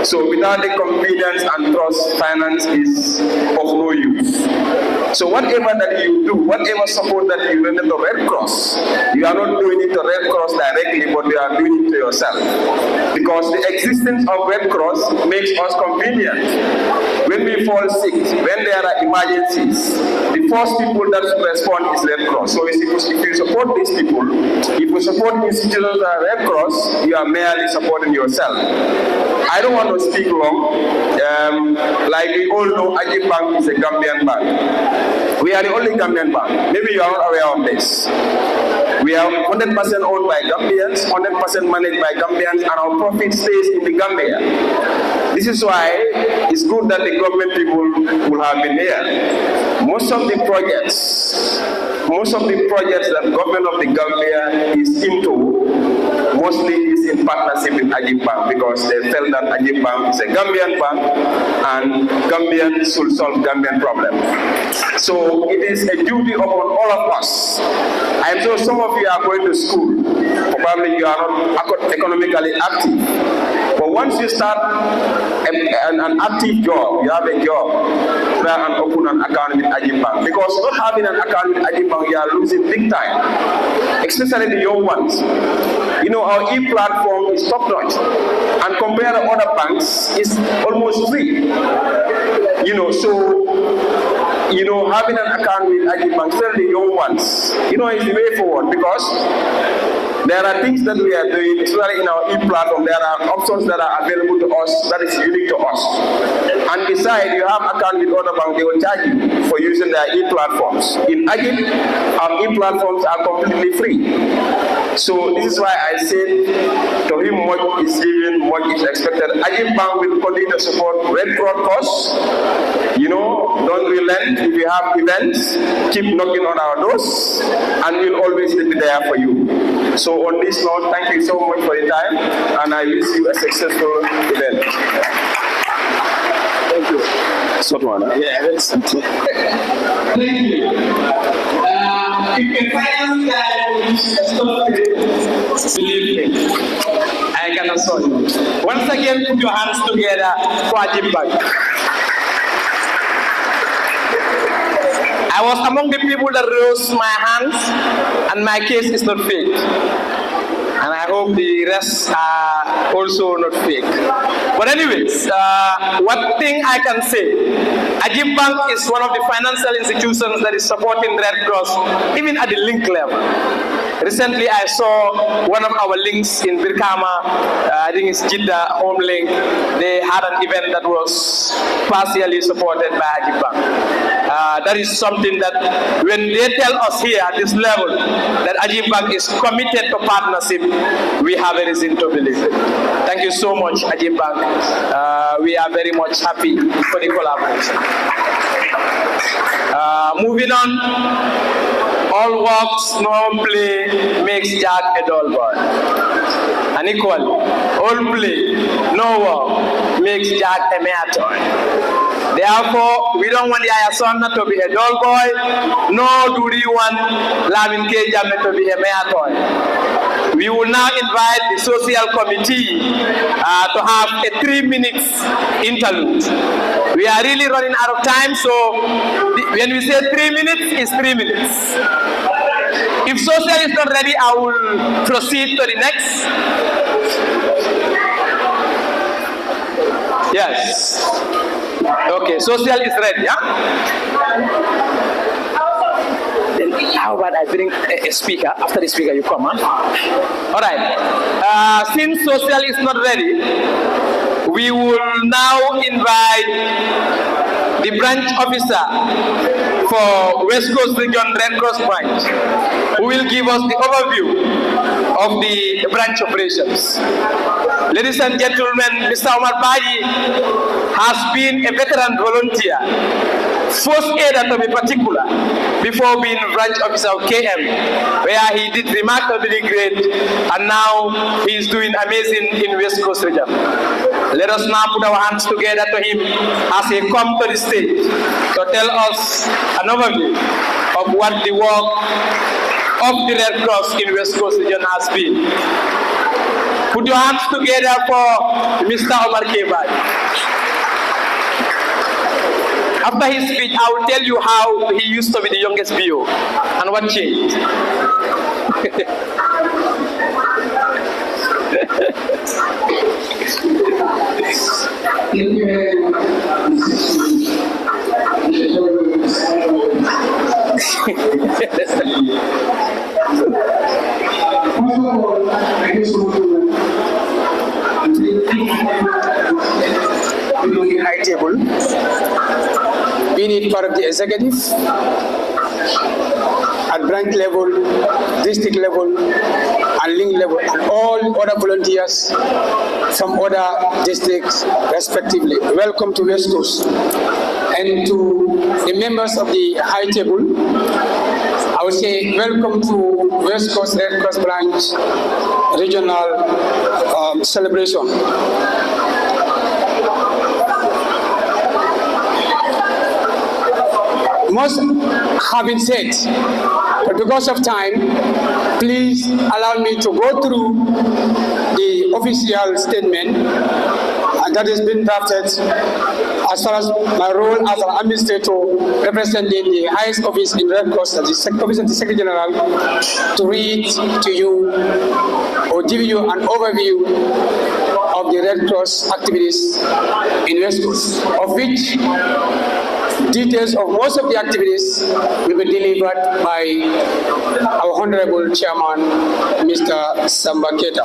So without the convenience and trust, finance is of no use. So whatever that you do, whatever support that you render to Red Cross, you are not doing it to Red Cross directly, but you are doing it to yourself. Because the existence of Red Cross makes us convenient. When we fall sick, when there are emergencies, the first people that respond is Red Cross. So if you support these people, if you support institutions that are Red Cross, you are merely supporting yourself. I don't want to speak long. Like we all know, Ajib Bank is a Gambian bank. We are the only Gambian bank. Maybe you are not aware of this. We are 100% owned by Gambians, 100% managed by Gambians, and our profit stays in the Gambia. This is why it's good that the government people will have been here. Most of the projects that government of the Gambia is into, mostly is in partnership with Ajib Bank, because they felt that Ajib Bank is a Gambian bank and Gambians should solve Gambian problems. So it is a duty upon all of us. I am sure some of you are going to school. Probably you are not economically active. But once you start an active job, you have a job, try and open an account with Ajib Bank. Because not having an account with Ajib Bank, you are losing big time, especially the young ones. You know, our e-platform is top-notch, and compared to other banks, it's almost free. You know, so, you know, having an account with Ajib Bank, especially the young ones, you know, is the way forward, because there are things that we are doing, especially in our e-platform. There are options that are available to us that is unique to us. And besides, you have account with other banks, they will charge you for using their e-platforms. In Ajib, our e-platforms are completely free. So this is why I said, to him much is given, much is expected. Ajib Bank will continue to support Red Cross cause. You know, don't relent. If you have events, keep knocking on our doors, and we'll always be there for you. So on this note, thank you so much for your time, and I wish you a successful event. Thank you. Short one, huh? Yeah, very simple. Thank you. You can find us believe me, I can assure you. Once again, put your hands together for Ajib Bank. I was among the people that rose my hands, and my case is not fake. And I hope the rest are also not fake. But anyways, one thing I can say, Ajib Bank is one of the financial institutions that is supporting Red Cross, even at the link level. Recently, I saw one of our links in Birkama, I think it's Jeddah Home Link. They had an event that was partially supported by Ajib Bank. That is something that when they tell us here at this level that Ajib Bank is committed to partnership, we have a reason to believe it. Thank you so much, Ajib Bank. We are very much happy for the collaboration. Moving on, All works, no play makes Jack a dull boy. And equally, all play, no work makes Jack a mere toy. Therefore, we don't want the Ayasonna to be a dull boy, nor do we want Lamin K. Jammeh to be a mere toy. We will now invite the social committee to have a 3-minute interlude. We are really running out of time, so when we say 3 minutes, it's 3 minutes. If social is not ready, I will proceed to the next. Yes. Okay, social is ready, yeah? Then how about I bring a speaker? After the speaker, you come, huh? All right. Since social is not ready, we will now invite the branch officer for West Coast Region Red Cross branch, who will give us the overview of the branch operations. Ladies and gentlemen, Mr. Omar Bayi has been a veteran volunteer, first aider to be particular, before being branch officer of KM, where he did remarkably great, and now he is doing amazing in West Coast region. Let us now put our hands together to him as he comes to the stage to tell us an overview of what the work of the Red Cross in West Coast region has been. Put your hands together for Mr. Omar Kebai. After his speech, I will tell you how he used to be the youngest BO and what changed. High table, being it part of the executive, at branch level, district level, and link level, and all other volunteers from other districts respectively. Welcome to West Coast. And to the members of the high table, I would say welcome to West Coast Red Cross branch regional celebration. Most have been said, but because of time, please allow me to go through the official statement that has been drafted as far as my role as an administrator representing the highest office in Red Cross, the office of the Secretary General, to read to you or give you an overview of the Red Cross activities in West Coast, of which details of most of the activities will be delivered by our Honorable Chairman, Mr. Samba Keita.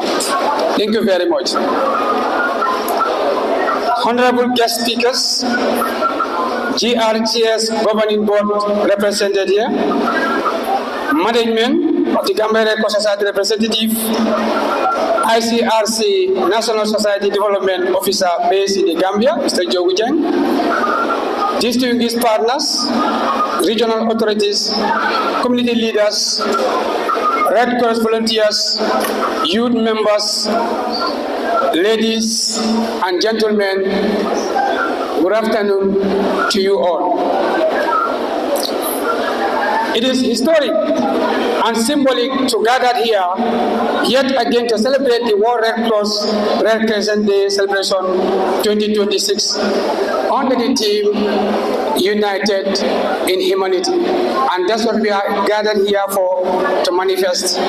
Thank you very much. Honorable guest speakers, GRCS Governing Board represented here, management of the Gambia Red Cross Society representative, ICRC National Society Development Officer based in the Gambia, Mr. Joe Wujang, distinguished partners, regional authorities, community leaders, Red Cross volunteers, youth members, ladies and gentlemen, good afternoon to you all. It is historic and symbolic to gather here yet again to celebrate the World Red Cross Red Crescent Day celebration 2026 under the theme United in Humanity. And that's what we are gathered here for, to manifest.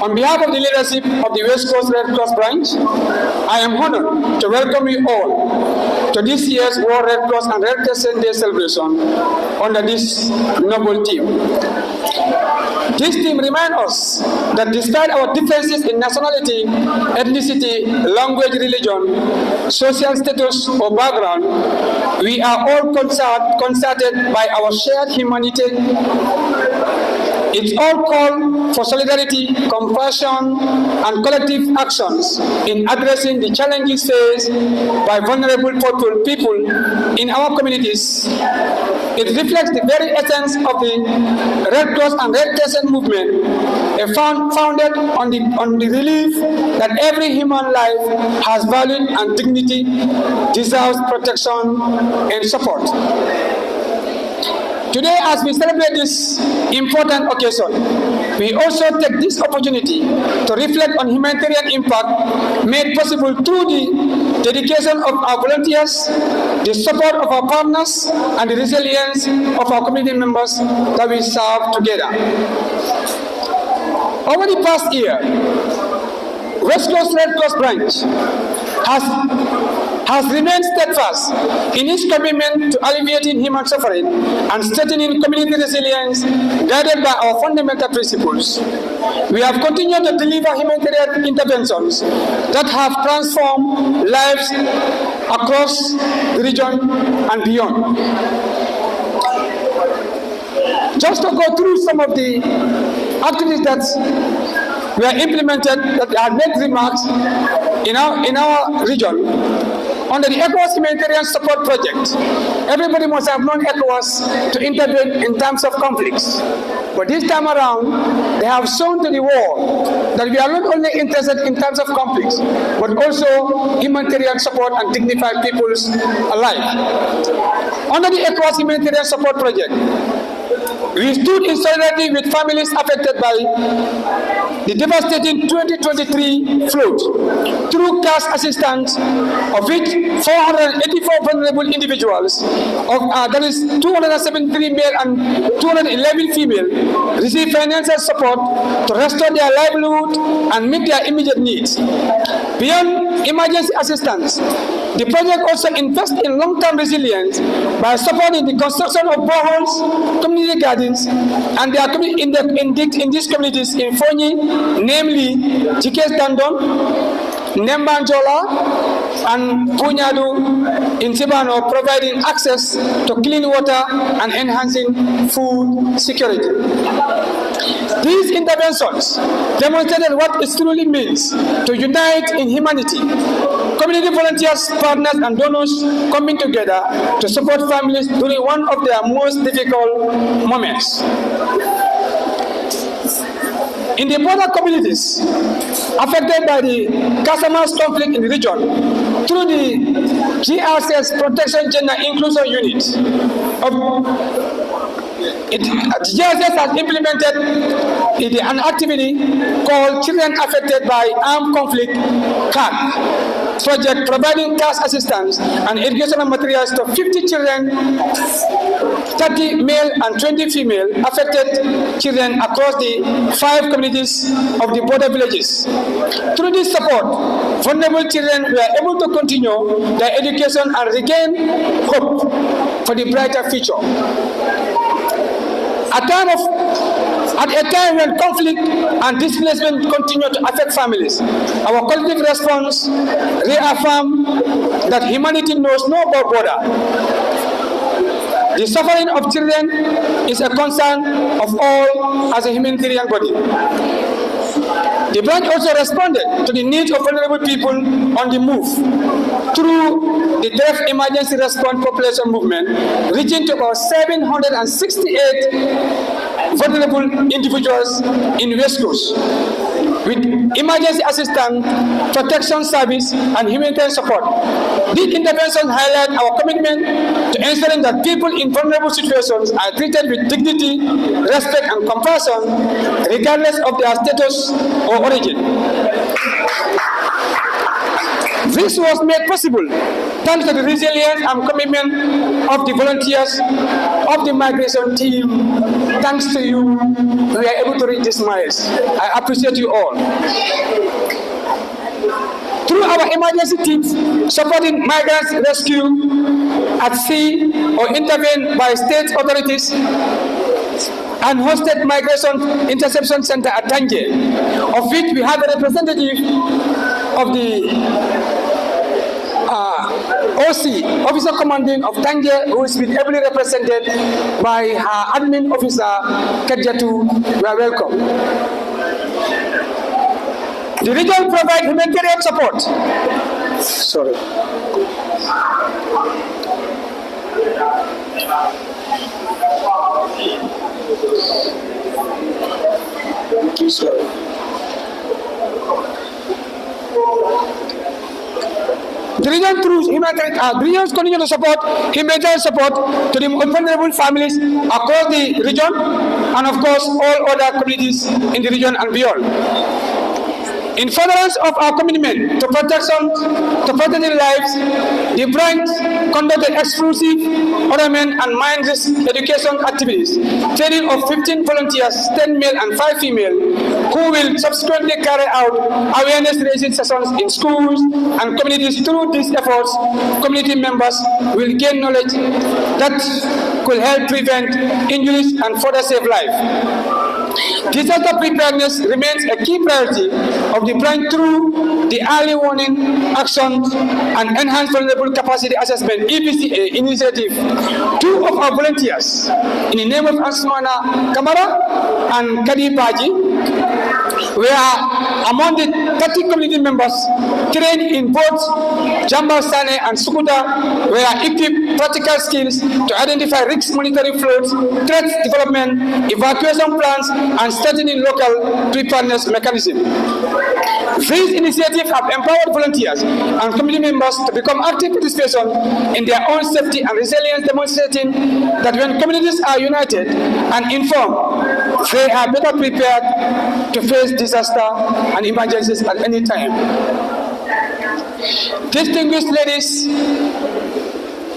On behalf of the leadership of the West Coast Red Cross branch, I am honored to welcome you all to this year's World Red Cross and Red Crescent Day celebration under this noble theme. This theme reminds us that despite our differences in nationality, ethnicity, language, religion, social status, or background, we are all concerted by our shared humanity. It's all call for solidarity, compassion, and collective actions in addressing the challenges faced by vulnerable people in our communities It reflects the very essence of the Red Cross and Red Crescent movement, founded on the belief that every human life has value and dignity, deserves protection and support. Today, as we celebrate this important occasion, we also take this opportunity to reflect on humanitarian impact made possible through the dedication of our volunteers, the support of our partners, and the resilience of our community members that we serve together. Over the past year, West Coast Red Cross Branch has remained steadfast in its commitment to alleviating human suffering and strengthening community resilience, guided by our fundamental principles. We have continued to deliver humanitarian interventions that have transformed lives across the region and beyond. Just to go through some of the activities that were implemented, that are made remarks in our region. Under the ECOWAS Humanitarian Support Project, everybody must have known ECOWAS to intervene in times of conflicts. But this time around, they have shown to the world that we are not only interested in times of conflicts, but also humanitarian support and dignified people's life. Under the ECOWAS Humanitarian Support Project, we stood in solidarity with families affected by the devastating 2023 flood through cash assistance, of which 484 vulnerable individuals, that is 273 male and 211 female, received financial support to restore their livelihood and meet their immediate needs. Beyond emergency assistance, the project also invests in long-term resilience by supporting the construction of boreholes, community gardens, and their in these communities in Fonyi, namely Chikes Dandon, Nembanjola, and Punyadu in Sibano, providing access to clean water and enhancing food security. These interventions demonstrated what it truly means to unite in humanity. Community volunteers, partners, and donors coming together to support families during one of their most difficult moments. In the border communities affected by the Casamance conflict in the region, through the GRCS Protection Gender Inclusion Unit, GRCS has implemented an activity called Children Affected by Armed Conflict CAD project, providing cash assistance and educational materials to 50 children, 30 male and 20 female affected children across the 5 communities of the border villages. Through this support, vulnerable children were able to continue their education and regain hope for the brighter future. At a time when conflict and displacement continue to affect families, our collective response reaffirms that humanity knows no border. The suffering of children is a concern of all as a humanitarian body. The branch also responded to the needs of vulnerable people on the move through the Direct Emergency Response Population Movement, reaching to about 768 vulnerable individuals in West Coast, with emergency assistance, protection service, and humanitarian support. These interventions highlight our commitment to ensuring that people in vulnerable situations are treated with dignity, respect, and compassion, regardless of their status or origin. This was made possible thanks to the resilience and commitment of the volunteers of the migration team. Thanks to you, we are able to reach these miles. I appreciate you all. Through our emergency teams supporting migrants rescue at sea or intervened by state authorities and hosted Migration Interception Center at Tangier, of which we have a representative of the OC, Officer Commanding of Tangier, who is been ably represented by her admin officer, Kedjatu. You are welcome. The region provides humanitarian support. Sorry. Sorry. The region through the regions continue to support humanitarian support to the vulnerable families across the region and of course all other communities in the region and beyond. In furtherance of our commitment to protecting lives, the branch conducted exclusive ornament and mind risk education activities, training of 15 volunteers, 10 male and 5 female, who will subsequently carry out awareness-raising sessions in schools and communities. Through these efforts, community members will gain knowledge that could help prevent injuries and further save life. Disaster preparedness remains a key priority of the branch through the early warning actions and enhanced vulnerable capacity assessment (EVCA) initiative. 2 of our volunteers, in the name of Asmana Kamara and Kadi Baji, were among the 30 community members trained in both Jamba Sane and Sukuta, were equipped practical skills to identify risk monitoring flows, threat development, evacuation plans, and strengthening local preparedness mechanisms. These initiatives have empowered volunteers and community members to become active participation in their own safety and resilience, demonstrating that when communities are united and informed, they are better prepared to face disaster and emergencies at any time. Distinguished ladies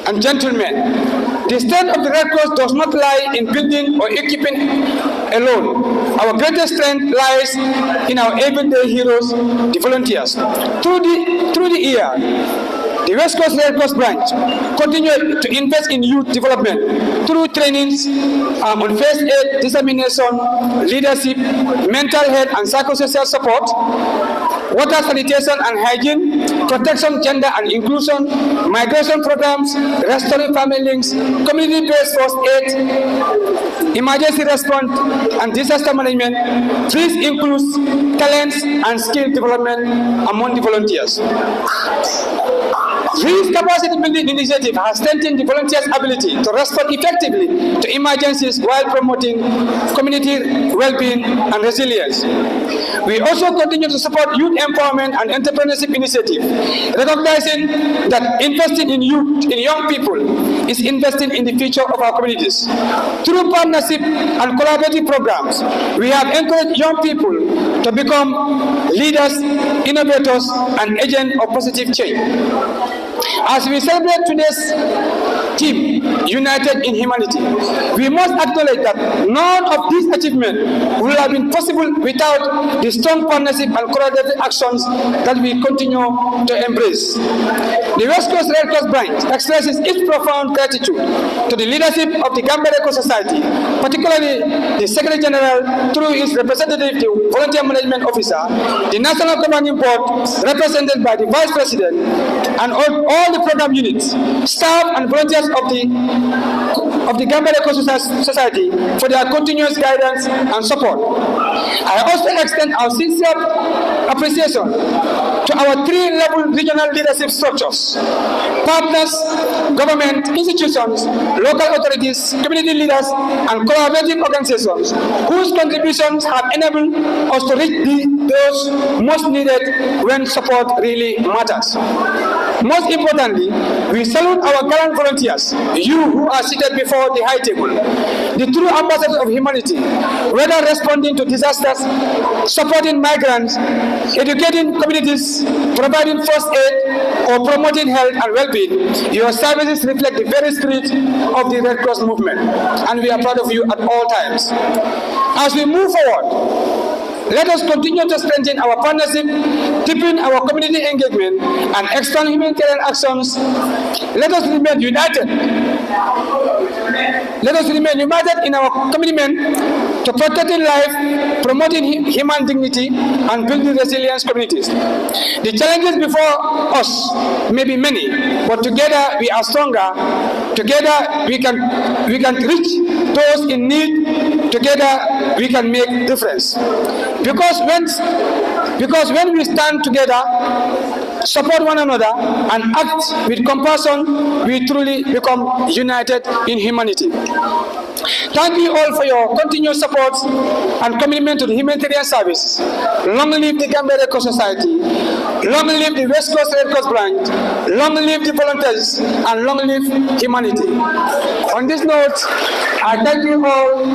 and gentlemen, the strength of the Red Cross does not lie in building or equipping alone. Our greatest strength lies in our everyday heroes, the volunteers. Through the year, the West Coast Red Cross branch continued to invest in youth development through trainings on first aid, dissemination, leadership, mental health and psychosocial support, water sanitation and hygiene, protection, gender and inclusion, migration programs, restoring family links, community-based first aid, emergency response and disaster management. This includes talents and skill development among the volunteers. This capacity building initiative has strengthened the volunteers' ability to respond effectively to emergencies while promoting community well-being and resilience. We also continue to support youth empowerment and entrepreneurship initiatives, recognizing that investing in youth, in young people, is investing in the future of our communities. Through partnership and collaborative programs, we have encouraged young people to become leaders, innovators, and agents of positive change. As we celebrate today's theme, United in Humanity, we must acknowledge that none of these achievements would have been possible without the strong partnership and collaborative actions that we continue to embrace. The West Coast Red Cross branch expresses its profound gratitude to the leadership of the Gambia Red Cross Society, particularly the Secretary General through his representative, the Volunteer Management Officer, the National Governing Board represented by the Vice President, and all the program units, staff and volunteers of the Gambia Red Cross Society for their continuous guidance and support. I also extend our sincere appreciation to our 3-level regional leadership structures, partners, government institutions, local authorities, community leaders, and collaborative organizations whose contributions have enabled us to reach those most needed when support really matters. Most importantly, we salute our gallant volunteers, you who are seated before the high table, the true ambassadors of humanity, whether responding to disasters, supporting migrants, educating communities, providing first aid, or promoting health and well-being. Your services reflect the very spirit of the Red Cross movement, and we are proud of you at all times. As we move forward, let us continue to strengthen our partnership, deepen our community engagement, and expand humanitarian actions. Let us remain united. Let us remain united in our commitment to protecting life, promoting human dignity, and building resilient communities. The challenges before us may be many, but together we are stronger. Together we can reach those in need. Together we can make difference. Because when we stand together, support one another, and act with compassion, we truly become united in humanity. Thank you all for your continued support and commitment to the humanitarian service. Long live the Gambia Red Cross Society. Long live the West Coast Red Cross branch. Long live the volunteers, and long live humanity. On this note, I thank you all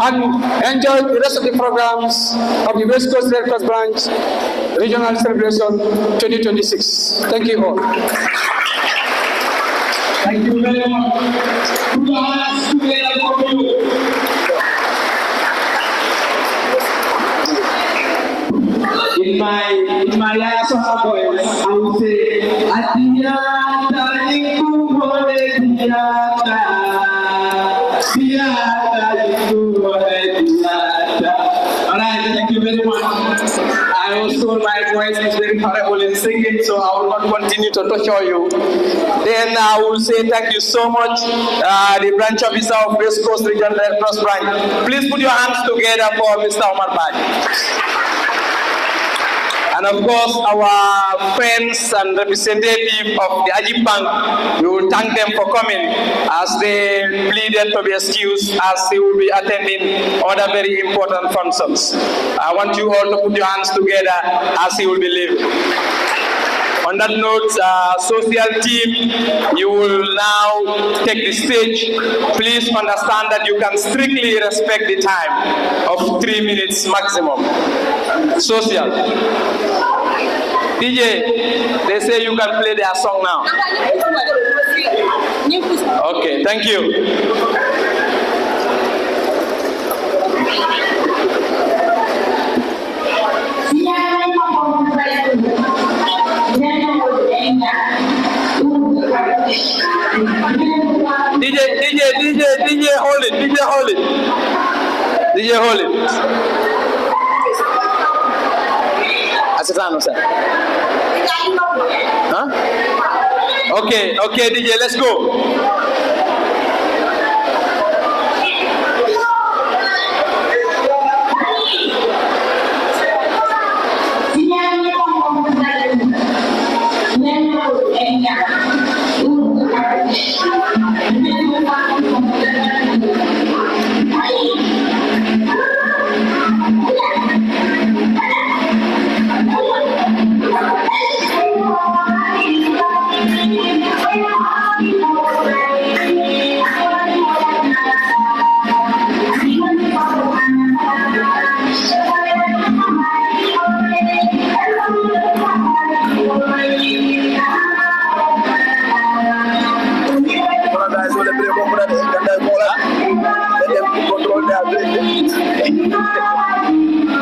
and enjoy the rest of the programs of the West Coast Red Cross branch Regional Celebration 2026. Thank you all. Thank you very much. In my last voice, I will say, Adiyata ikumole diyata, diyata ikumole diyata. All right, thank you very much. I was told my voice is very horrible in singing, so I will not continue to torture you. Then I will say thank you so much, the branch officer of West Coast Regional Red Cross branch. Please put your hands together for Mr. Omar Badi. And of course, our friends and representatives of the Ajib Bank, we will thank them for coming as they pleaded to be excused as they will be attending other very important functions. I want you all to put your hands together as he will be leaving. On that note, social team, you will now take the stage. Please understand that you can strictly respect the time of 3 minutes maximum. Social. DJ, they say you can play their song now. Okay, thank you. DJ, hold it. DJ, hold it. Sir. Huh? Okay, DJ, let's go.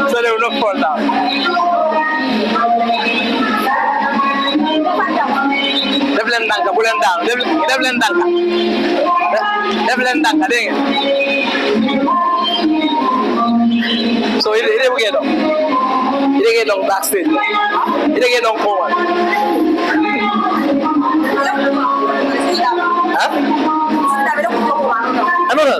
So they will not fall down. Devlen danka, bulen down. Devlen danka. Devlen danka, deng. So it will get on. It will get on backstage. It will get on forward. Huh? Ano na?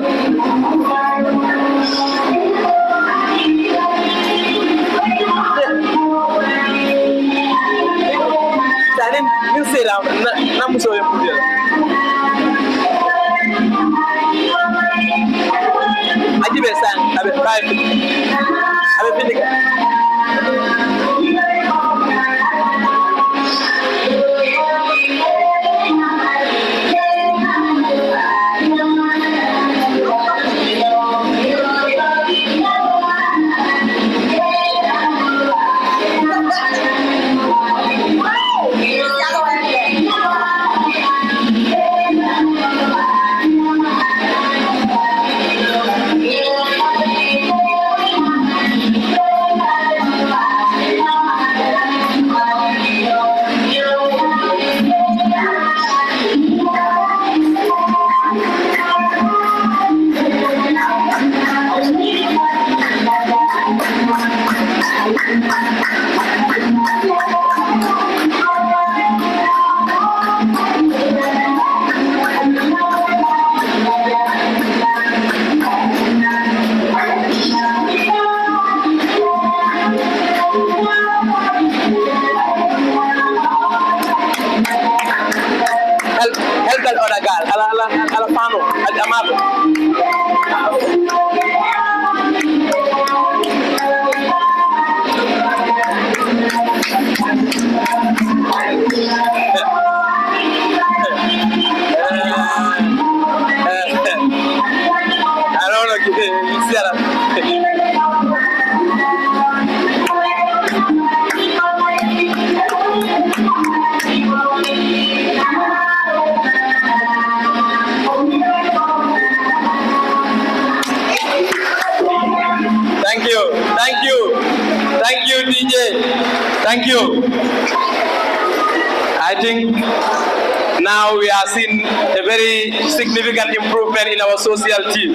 Sanin, you say down. Namu so yung puja. Aji besan, abe five, abe pitik. Help that other girl. Ala pano. Thank you, DJ. Thank you. I think now we are seeing a very significant improvement in our social team.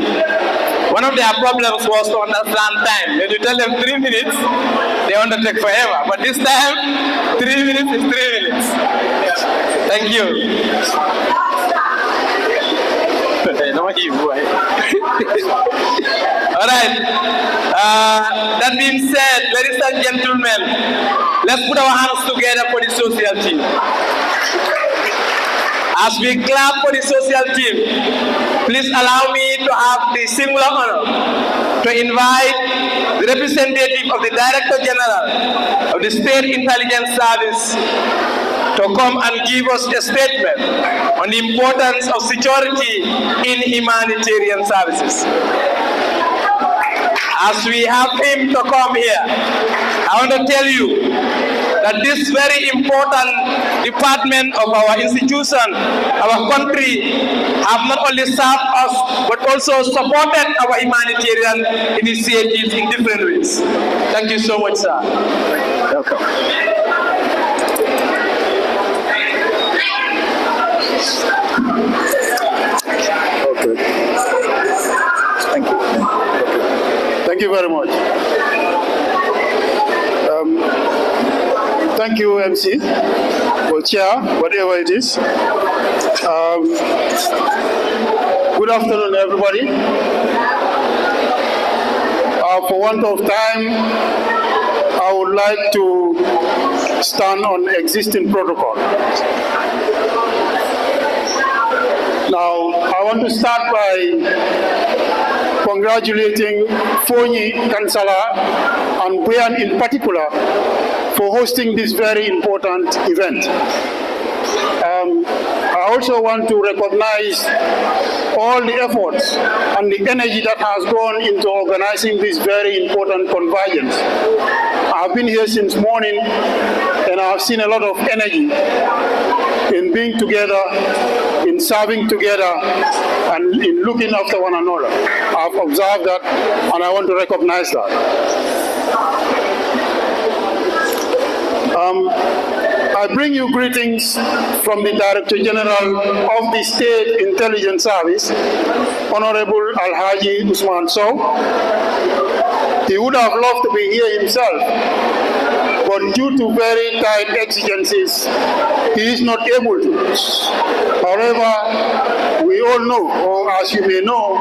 One of their problems was to understand time. When you tell them 3 minutes, they undertake forever. But this time, 3 minutes is 3 minutes. Thank you. All right. That being said, ladies and gentlemen, let's put our hands together for the social team. As we clap for the social team, please allow me to have the singular honor to invite the representative of the Director General of the State Intelligence Service to come and give us a statement on the importance of security in humanitarian services. As we have him to come here, I want to tell you that this very important department of our institution, our country, have not only served us, but also supported our humanitarian initiatives in different ways. Thank you so much, sir. Welcome. Okay. Thank you. Thank you very much. Thank you, MC, or chair, whatever it is. Good afternoon, everybody. For want of time, I would like to stand on existing protocol. Now, I want to start by congratulating Fonyi, Kansala, and Bwiam in particular for hosting this very important event. I also want to recognize all the efforts and the energy that has gone into organizing this very important convergence. I've been here since morning and I've seen a lot of energy in being together, in serving together, and in looking after one another. I've observed that and I want to recognize that. I bring you greetings from the Director General of the State Intelligence Service, Honorable Alhaji Usman Sow. He would have loved to be here himself, but due to very tight exigencies, he is not able to. However, we all know, or as you may know,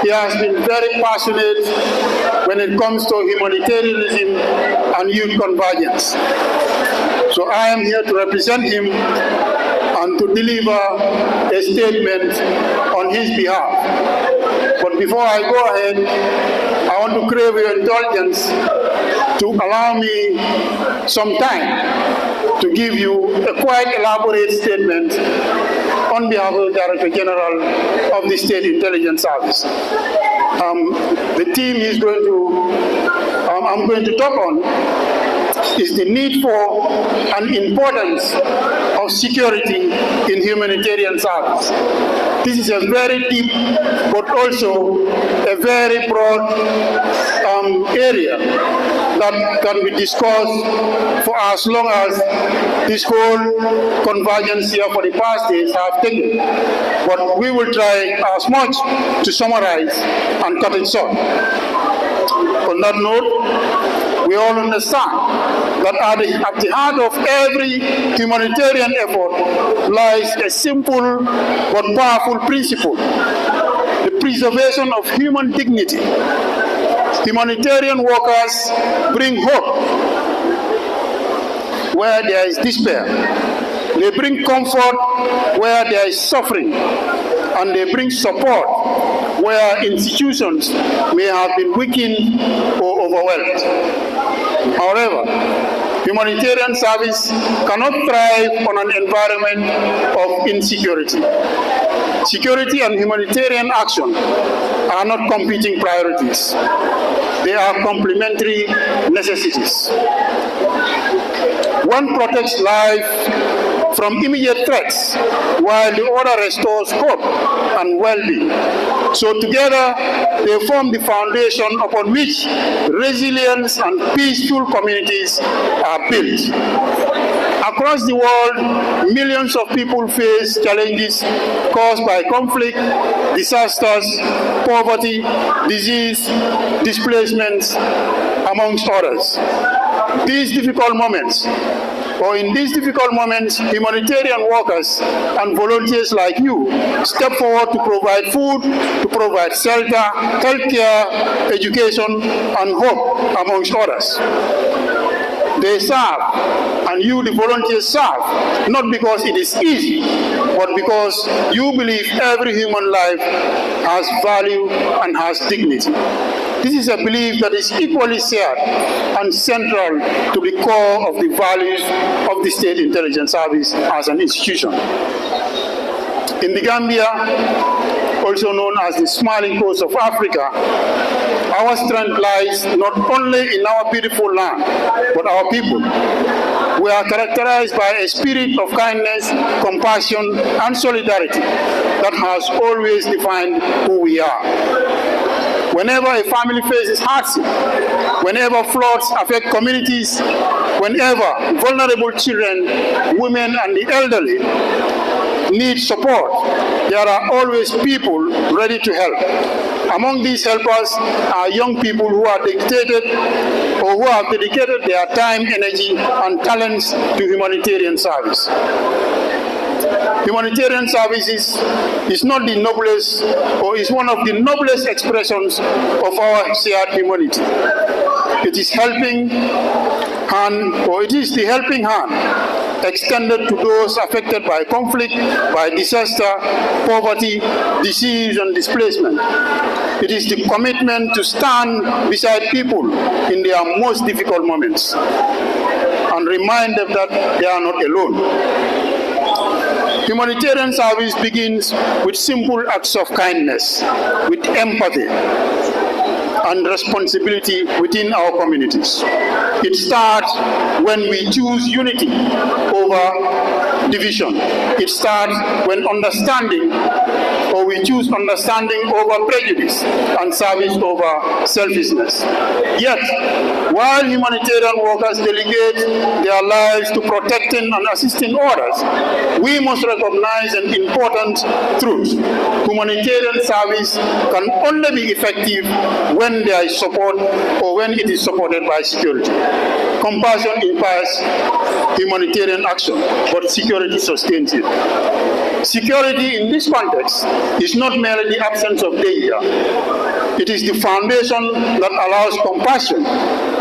he has been very passionate when it comes to humanitarianism and youth convergence. So I am here to represent him and to deliver a statement on his behalf. But before I go ahead, I want to crave your indulgence to allow me some time to give you a quite elaborate statement on behalf of the Director General of the State Intelligence Service. The theme I'm going to talk on is the need for and importance of security in humanitarian service. This is a very deep but also a very broad area that can be discussed for as long as this whole convergence here for the past days have taken. But we will try as much to summarize and cut it short. On that note, we all understand that at the heart of every humanitarian effort lies a simple but powerful principle: the preservation of human dignity. Humanitarian workers bring hope where there is despair. They bring comfort where there is suffering. and they bring support where institutions may have been weakened or overwhelmed. However, humanitarian service cannot thrive on an environment of insecurity. Security and humanitarian action are not competing priorities. They are complementary necessities. One protects life from immediate threats, while the other restores hope and well-being. So together, they form the foundation upon which resilience and peaceful communities are built. Across the world, millions of people face challenges caused by conflict, disasters, poverty, disease, displacements, amongst others. In these difficult moments, humanitarian workers and volunteers like you step forward to provide food, to provide shelter, healthcare, education, and hope, amongst others. They serve, and you, the volunteers, serve, not because it is easy, but because you believe every human life has value and has dignity. This is a belief that is equally shared and central to the core of the values of the State Intelligence Service as an institution. In the Gambia, also known as the Smiling Coast of Africa, our strength lies not only in our beautiful land, but our people. We are characterized by a spirit of kindness, compassion, and solidarity that has always defined who we are. Whenever a family faces hardship, whenever floods affect communities, whenever vulnerable children, women, and the elderly need support, there are always people ready to help. Among these helpers are young people who are dedicated or who have dedicated their time, energy, and talents to humanitarian service. Humanitarian services is not the noblest, or is one of the noblest expressions of our shared humanity. It is helping hand, or it is the helping hand extended to those affected by conflict, by disaster, poverty, disease, and displacement. It is the commitment to stand beside people in their most difficult moments and remind them that they are not alone. Humanitarian service begins with simple acts of kindness, with empathy and responsibility within our communities. It starts when we choose unity over division. It starts when we choose understanding over prejudice and service over selfishness. Yet, while humanitarian workers delegate their lives to protecting and assisting others, we must recognize an important truth. Humanitarian service can only be effective when there is support, or when it is supported by security. Compassion inspires humanitarian action, but security sustains it. Security in this context is not merely the absence of danger. It is the foundation that allows compassion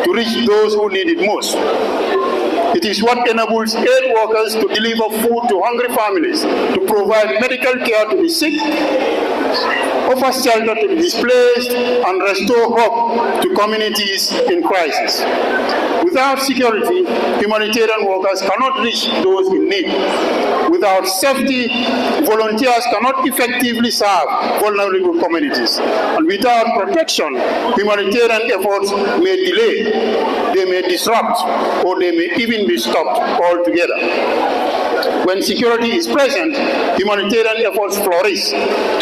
to reach those who need it most. It is what enables aid workers to deliver food to hungry families, to provide medical care to the sick, offer shelter to the displaced, and restore hope to communities in crisis. Without security, humanitarian workers cannot reach those in need. Without safety, volunteers cannot effectively serve vulnerable communities. And without protection, humanitarian efforts may delay, they may disrupt, or they may even be stopped altogether. When security is present, humanitarian efforts flourish.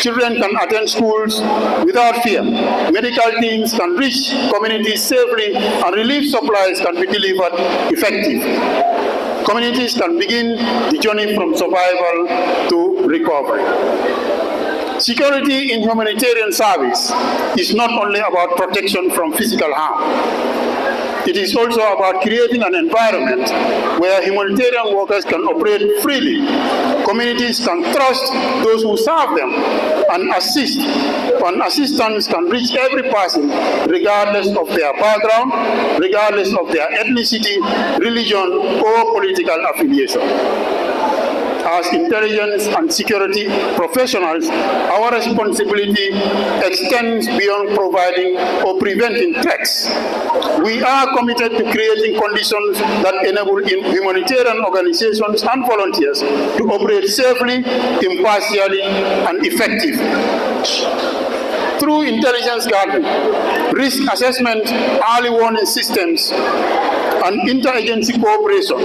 Children can attend schools without fear. Medical teams can reach communities safely, and relief supplies can be delivered effectively. Communities can begin the journey from survival to recovery. Security in humanitarian service is not only about protection from physical harm. It is also about creating an environment where humanitarian workers can operate freely. Communities can trust those who serve them and assist. And assistance can reach every person regardless of their background, regardless of their ethnicity, religion, or political affiliation. As intelligence and security professionals, our responsibility extends beyond providing or preventing threats. We are committed to creating conditions that enable humanitarian organizations and volunteers to operate safely, impartially, and effectively. Through intelligence gathering, risk assessment, early warning systems, and interagency cooperation,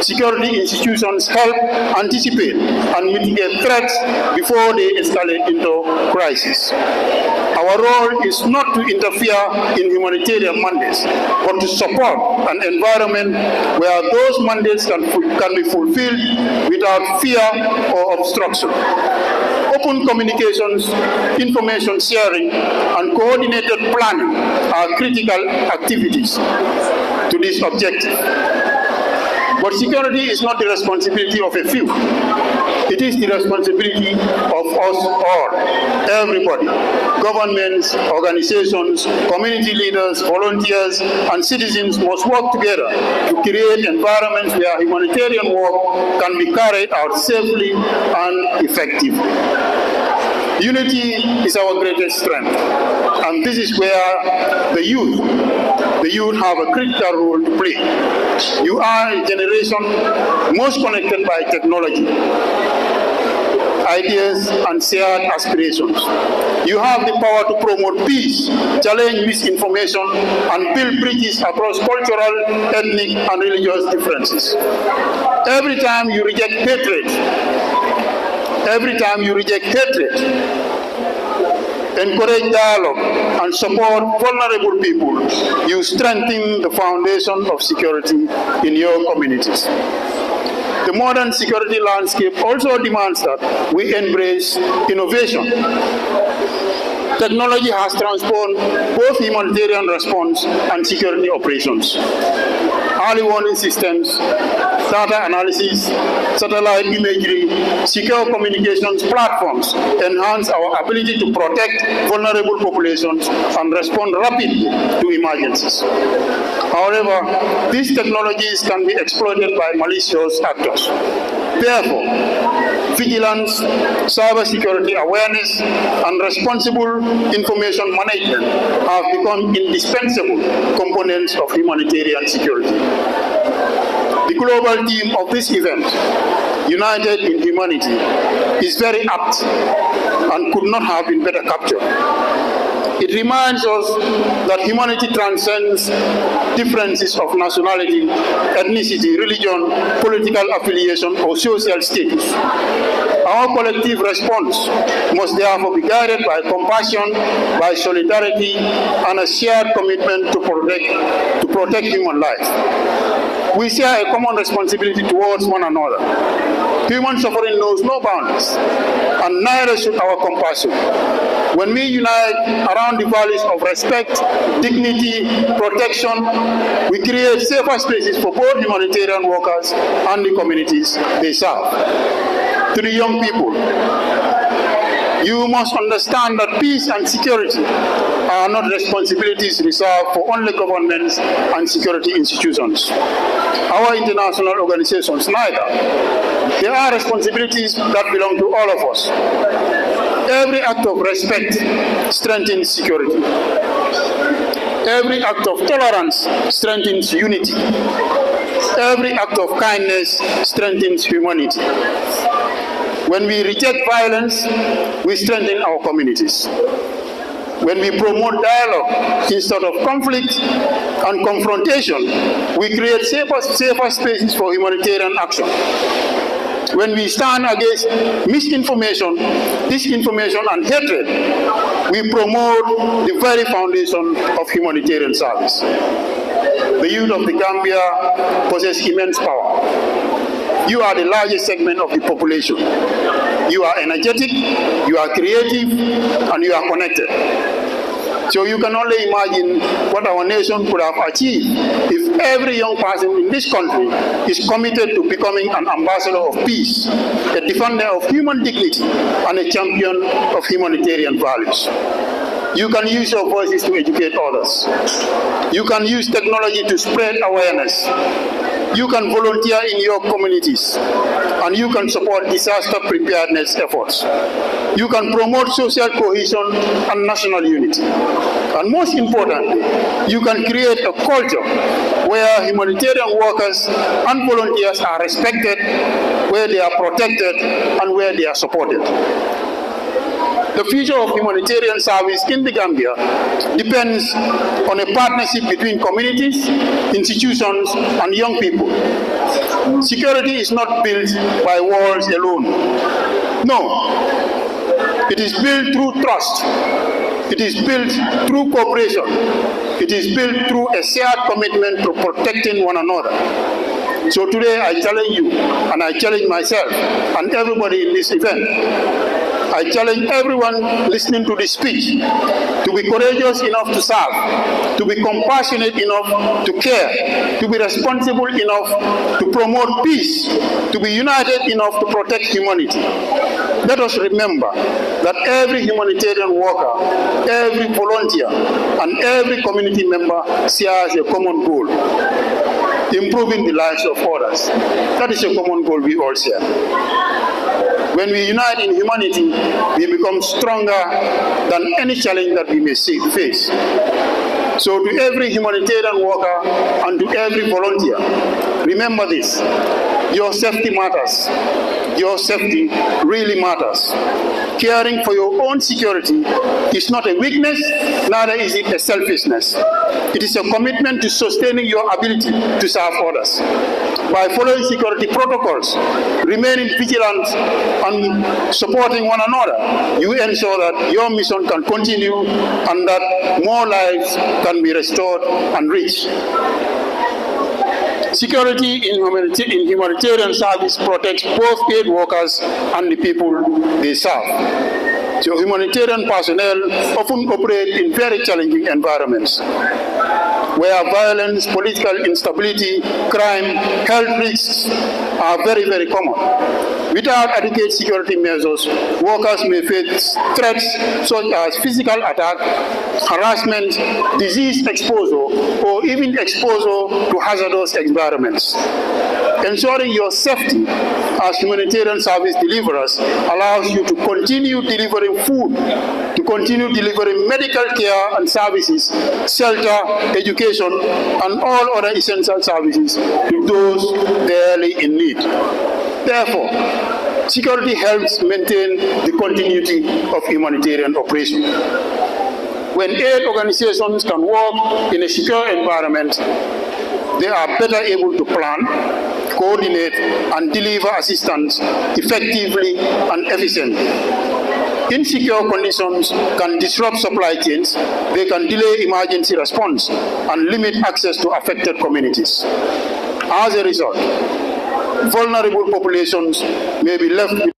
security institutions help anticipate and mitigate threats before they escalate into crisis. Our role is not to interfere in humanitarian mandates, but to support an environment where those mandates can be fulfilled without fear or obstruction. Open communications, information sharing, and coordinated planning are critical activities to this objective. But security is not the responsibility of a few. It is the responsibility of us all, everybody. Governments, organizations, community leaders, volunteers, and citizens must work together to create environments where humanitarian work can be carried out safely and effectively. Unity is our greatest strength, and this is where the youth have a critical role to play. You are a generation most connected by technology, ideas, and shared aspirations. You have the power to promote peace, challenge misinformation, and build bridges across cultural, ethnic, and religious differences. Every time you reject hatred, encourage dialogue, and support vulnerable people, you strengthen the foundation of security in your communities. The modern security landscape also demands that we embrace innovation. Technology has transformed both humanitarian response and security operations. Early warning systems, data analysis, satellite imagery, secure communications platforms enhance our ability to protect vulnerable populations and respond rapidly to emergencies. However, these technologies can be exploited by malicious actors. Therefore, vigilance, cybersecurity awareness, and responsible information management have become indispensable components of humanitarian security. The global theme of this event, United in Humanity, is very apt and could not have been better captured. It reminds us that humanity transcends differences of nationality, ethnicity, religion, political affiliation, or social status. Our collective response must therefore be guided by compassion, by solidarity, and a shared commitment to protect human life. We share a common responsibility towards one another. Human suffering knows no boundaries, and neither should our compassion. When we unite around the values of respect, dignity, protection, we create safer spaces for both humanitarian workers and the communities they serve. To the young people, you must understand that peace and security are not responsibilities reserved for only governments and security institutions. Our international organizations neither. There are responsibilities that belong to all of us. Every act of respect strengthens security. Every act of tolerance strengthens unity. Every act of kindness strengthens humanity. When we reject violence, we strengthen our communities. When we promote dialogue instead of conflict and confrontation, we create safer spaces for humanitarian action. When we stand against misinformation, disinformation, and hatred, we promote the very foundation of humanitarian service. The youth of the Gambia possess immense power. You are the largest segment of the population. You are energetic, you are creative, and you are connected. So you can only imagine what our nation could have achieved if every young person in this country is committed to becoming an ambassador of peace, a defender of human dignity, and a champion of humanitarian values. You can use your voices to educate others. You can use technology to spread awareness. You can volunteer in your communities, and you can support disaster preparedness efforts. You can promote social cohesion and national unity. And most importantly, you can create a culture where humanitarian workers and volunteers are respected, where they are protected, and where they are supported. The future of humanitarian service in the Gambia depends on a partnership between communities, institutions, and young people. Security is not built by walls alone. No, it is built through trust. It is built through cooperation. It is built through a shared commitment to protecting one another. So today I challenge you, and I challenge myself and everybody in this event. I challenge everyone listening to this speech to be courageous enough to serve, to be compassionate enough to care, to be responsible enough to promote peace, to be united enough to protect humanity. Let us remember that every humanitarian worker, every volunteer, and every community member shares a common goal: improving the lives of others. That is a common goal we all share. When we unite in humanity, we become stronger than any challenge that we may face. So to every humanitarian worker and to every volunteer, remember this: your safety matters. Your safety really matters. Caring for your own security is not a weakness, neither is it a selfishness. It is a commitment to sustaining your ability to serve others. By following security protocols, remaining vigilant, and supporting one another, you ensure that your mission can continue and that more lives can be restored and reached. Security in humanitarian service protects both aid workers and the people they serve. So humanitarian personnel often operate in very challenging environments, where violence, political instability, crime, health risks are very, very common. Without adequate security measures, workers may face threats such as physical attack, harassment, disease exposure, or even exposure to hazardous environments. Ensuring your safety as humanitarian service deliverers allows you to continue delivering food, to continue delivering medical care and services, shelter, education, and all other essential services to those barely in need. Therefore, security helps maintain the continuity of humanitarian operation. When aid organizations can work in a secure environment, they are better able to plan, coordinate, and deliver assistance effectively and efficiently. Insecure conditions can disrupt supply chains, they can delay emergency response, and limit access to affected communities. As a result, vulnerable populations may be left with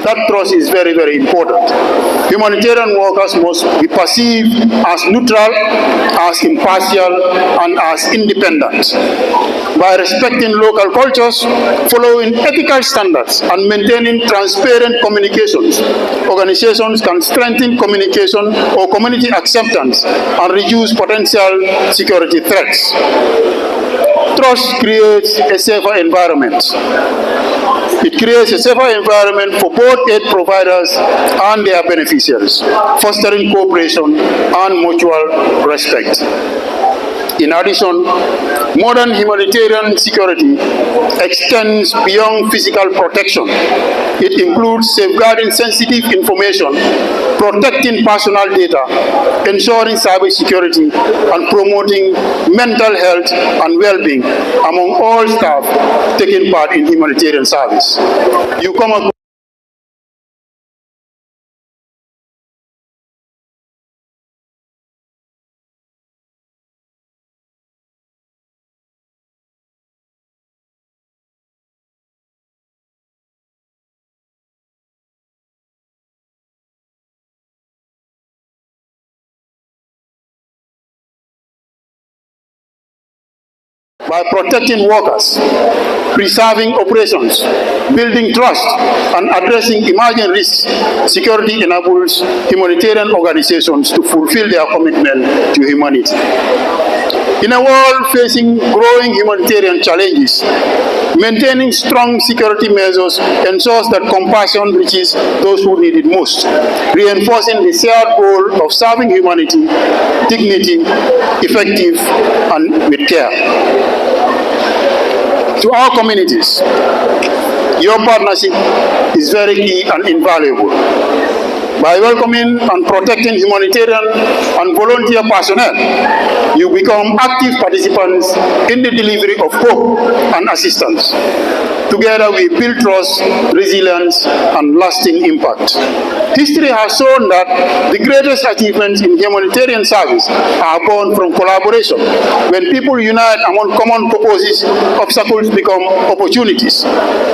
that trust is very, very important. Humanitarian workers must be perceived as neutral, as impartial, and as independent. By respecting local cultures, following ethical standards, and maintaining transparent communications, organizations can strengthen communication or community acceptance and reduce potential security threats. Trust creates a safer environment. It creates a safer environment for both aid providers and their beneficiaries, fostering cooperation and mutual respect. In addition, modern humanitarian security extends beyond physical protection. It includes safeguarding sensitive information, protecting personal data, ensuring cybersecurity, and promoting mental health and well-being among all staff taking part in humanitarian service. You come up by protecting workers, preserving operations, building trust, and addressing emerging risks, security enables humanitarian organizations to fulfill their commitment to humanity. In a world facing growing humanitarian challenges, maintaining strong security measures ensures that compassion reaches those who need it most, reinforcing the shared goal of serving humanity, dignity, effective, and with care. To our communities, your partnership is very key and invaluable. By welcoming and protecting humanitarian and volunteer personnel, you become active participants in the delivery of hope and assistance. Together we build trust, resilience, and lasting impact. History has shown that the greatest achievements in humanitarian service are born from collaboration. When people unite among common purposes, obstacles become opportunities,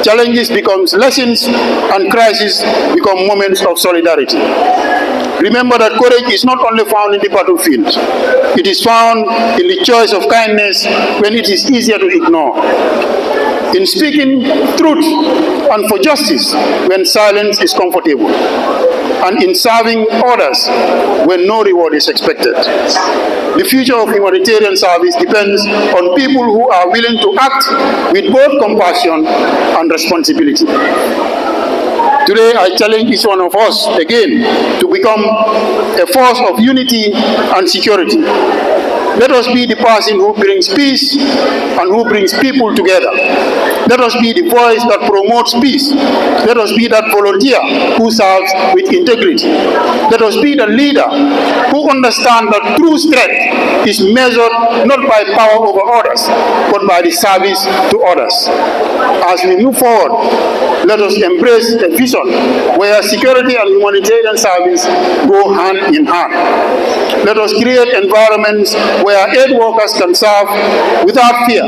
challenges become lessons, and crises become moments of solidarity. Remember that courage is not only found in the battlefield, it is found in the choice of kindness when it is easier to ignore, in speaking truth and for justice when silence is comfortable, and in serving others when no reward is expected. The future of humanitarian service depends on people who are willing to act with both compassion and responsibility. Today, I challenge each one of us again to become a force of unity and security. Let us be the person who brings peace and who brings people together. Let us be the voice that promotes peace. Let us be that volunteer who serves with integrity. Let us be the leader who understands that true strength is measured not by power over others, but by the service to others. As we move forward, let us embrace a vision where security and humanitarian service go hand in hand. Let us create environments where aid workers can serve without fear,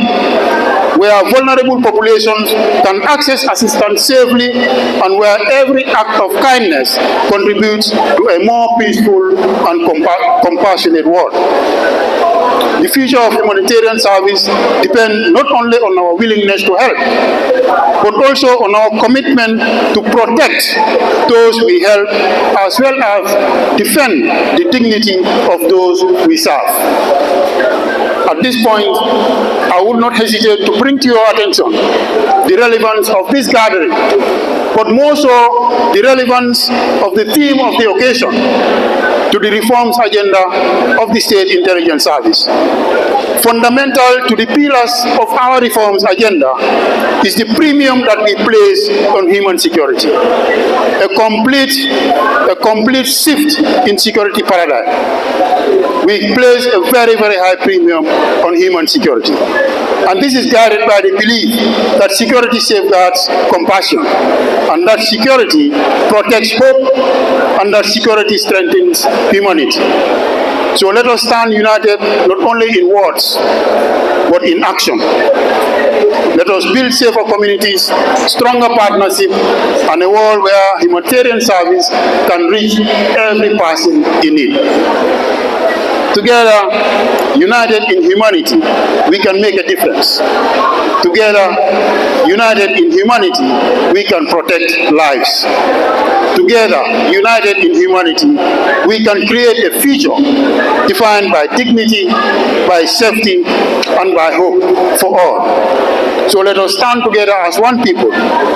where vulnerable populations can access assistance safely, and where every act of kindness contributes to a more peaceful and compassionate world. The future of humanitarian service depends not only on our willingness to help, but also on our commitment to protect those we help, as well as defend the dignity of those we serve. At this point, I would not hesitate to bring to your attention the relevance of this gathering, but more so the relevance of the theme of the occasion to the reforms agenda of the State Intelligence Service. Fundamental to the pillars of our reforms agenda is the premium that we place on human security. A complete shift in security paradigm. We place a very, very high premium on human security. And this is guided by the belief that security safeguards compassion, and that security protects hope, and that security strengthens humanity. So let us stand united not only in words, but in action. Let us build safer communities, stronger partnership, and a world where humanitarian service can reach every person in need. Together, united in humanity, we can make a difference. Together, united in humanity, we can protect lives. Together, united in humanity, we can create a future defined by dignity, by safety, and by hope for all. So let us stand together as one people,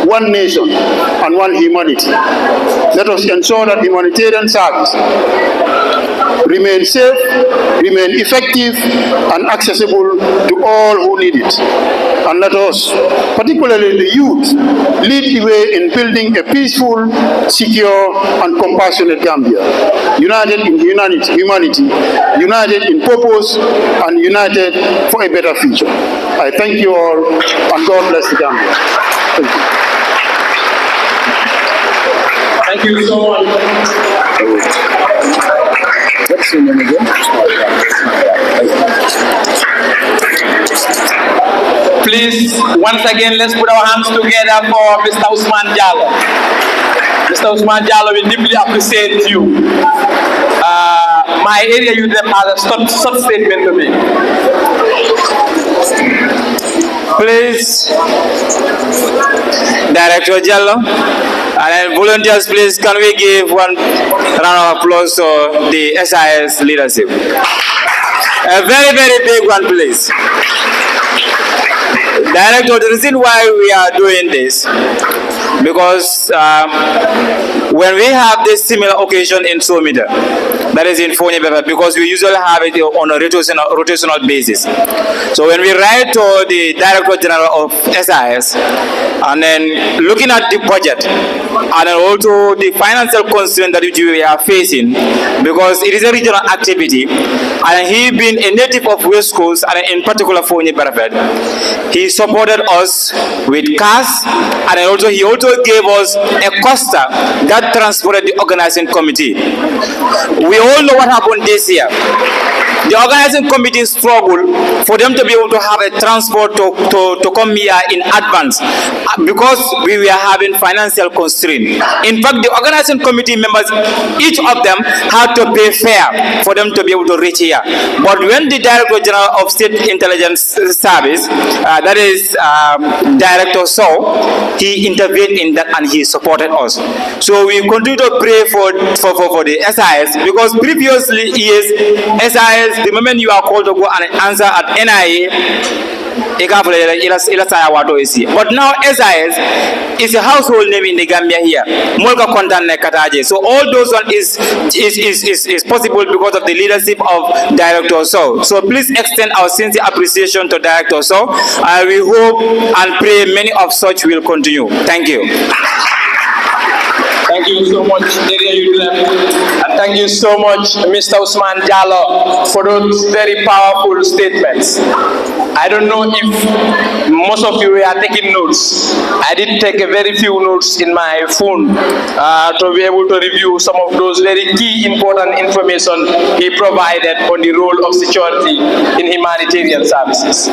one nation, and one humanity. Let us ensure that humanitarian service remain safe, remain effective, and accessible to all who need it. And let us, particularly the youth, lead the way in building a peaceful, secure, and compassionate Gambia, united in humanity, united in purpose, and united for a better future. I thank you all, and God bless the Gambia. Thank you. Thank you so much. What's your name again? Please, once again, let's put our hands together for Mr. Usman Jallo. Mr. Usman Jallo, we deeply appreciate you. My area youth has a short statement to make. Please, Director Jallo, and then volunteers, please, can we give one round of applause to the SIS leadership? A very, very big one, please. Director, the reason why we are doing this, because when we have this similar occasion in Somida, that is in Fonyi, because we usually have it on a rotational basis. So when we write to the Director General of SIS, and then looking at the budget, and then also the financial constraint that we are facing, because it is a regional activity, and he being a native of West Coast, and in particular Fonyi Barafet, he supported us with cash, and also he also gave us a coaster that transported the organizing committee. We all know what happened this year. The organizing committee struggled for them to be able to have a transport to come here in advance because we were having financial constraint. In fact, the organizing committee members, each of them had to pay fare for them to be able to reach here. But when the Director General of State Intelligence Service, that is Director So, he intervened in that and he supported us. So we continue to pray for the SIS, because previously years SIS, the moment you are called to go and answer at NIA, but now SIS is a household name in the Gambia here. So all those one is possible because of the leadership of Director So. So please extend our sincere appreciation to Director So. We hope and pray many of such will continue. Thank you. Thank you so much, Area and thank you so much, Mr. Usman Jallo, for those very powerful statements. I don't know if most of you are taking notes. I did take a very few notes in my phone to be able to review some of those very key important information he provided on the role of security in humanitarian services.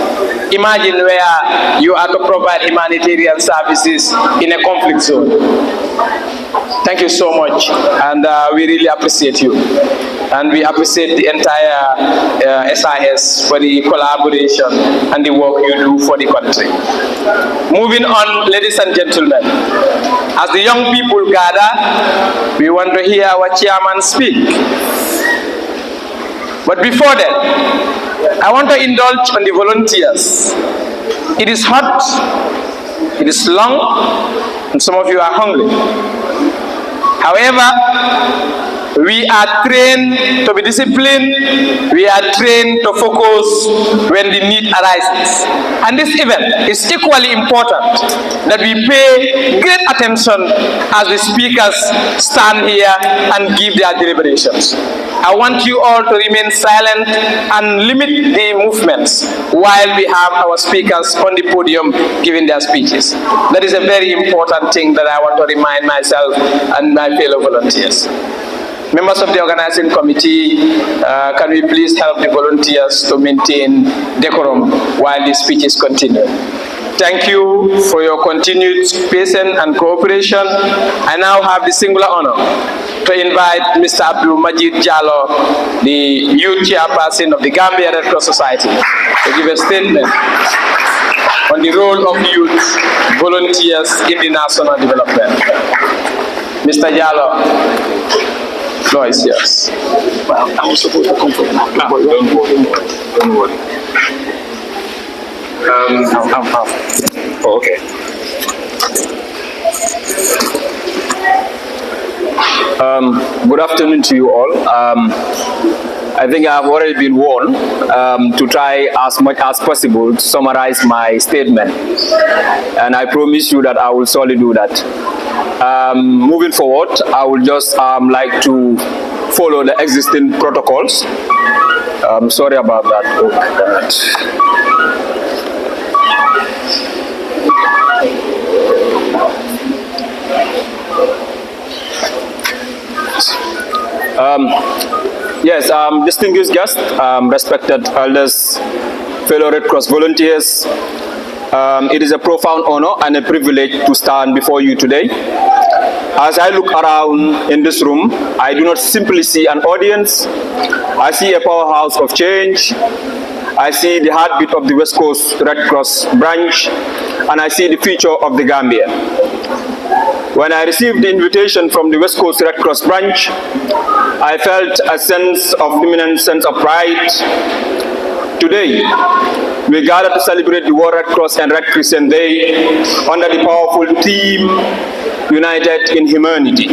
Imagine where you are to provide humanitarian services in a conflict zone. Thank you so much, and we really appreciate you. And we appreciate the entire SIS for the collaboration and the work you do for the country. Moving on, ladies and gentlemen, as the young people gather, we want to hear our chairman speak. But before that, I want to indulge on the volunteers. It is hot, it is long, and some of you are hungry. However, we are trained to be disciplined, we are trained to focus when the need arises. And this event is equally important that we pay great attention as the speakers stand here and give their deliberations. I want you all to remain silent and limit the movements while we have our speakers on the podium giving their speeches. That is a very important thing that I want to remind myself and my fellow volunteers. Members of the organizing committee, can we please help the volunteers to maintain decorum while the speeches continue? Thank you for your continued patience and cooperation. I now have the singular honor to invite Mr. Abdul Majid Jallo, the youth chairperson of the Gambia Red Cross Society, to give a statement on the role of youth volunteers in the national development. Mr. Jallo. Floor is yours. Well, I was supposed to come for now. Don't worry. Okay. Good afternoon to you all. I think I've already been warned to try as much as possible to summarize my statement, and I promise you that I will surely do that. Moving forward, I will just like to follow the existing protocols. Sorry about that. Oh, yes, distinguished guests, respected elders, fellow Red Cross volunteers, it is a profound honor and a privilege to stand before you today. As I look around in this room, I do not simply see an audience. I see a powerhouse of change, I see the heartbeat of the West Coast Red Cross branch, and I see the future of the Gambia. When I received the invitation from the West Coast Red Cross branch, I felt a sense of immense sense of pride. Today, we gather to celebrate the World Red Cross and Red Crescent Day under the powerful theme, United in Humanity.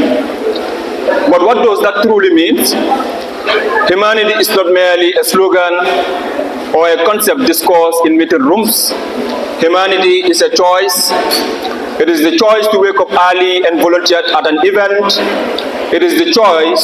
But what does that truly mean? Humanity is not merely a slogan or a concept discourse in meeting rooms. Humanity is a choice. It is the choice to wake up early and volunteer at an event. It is the choice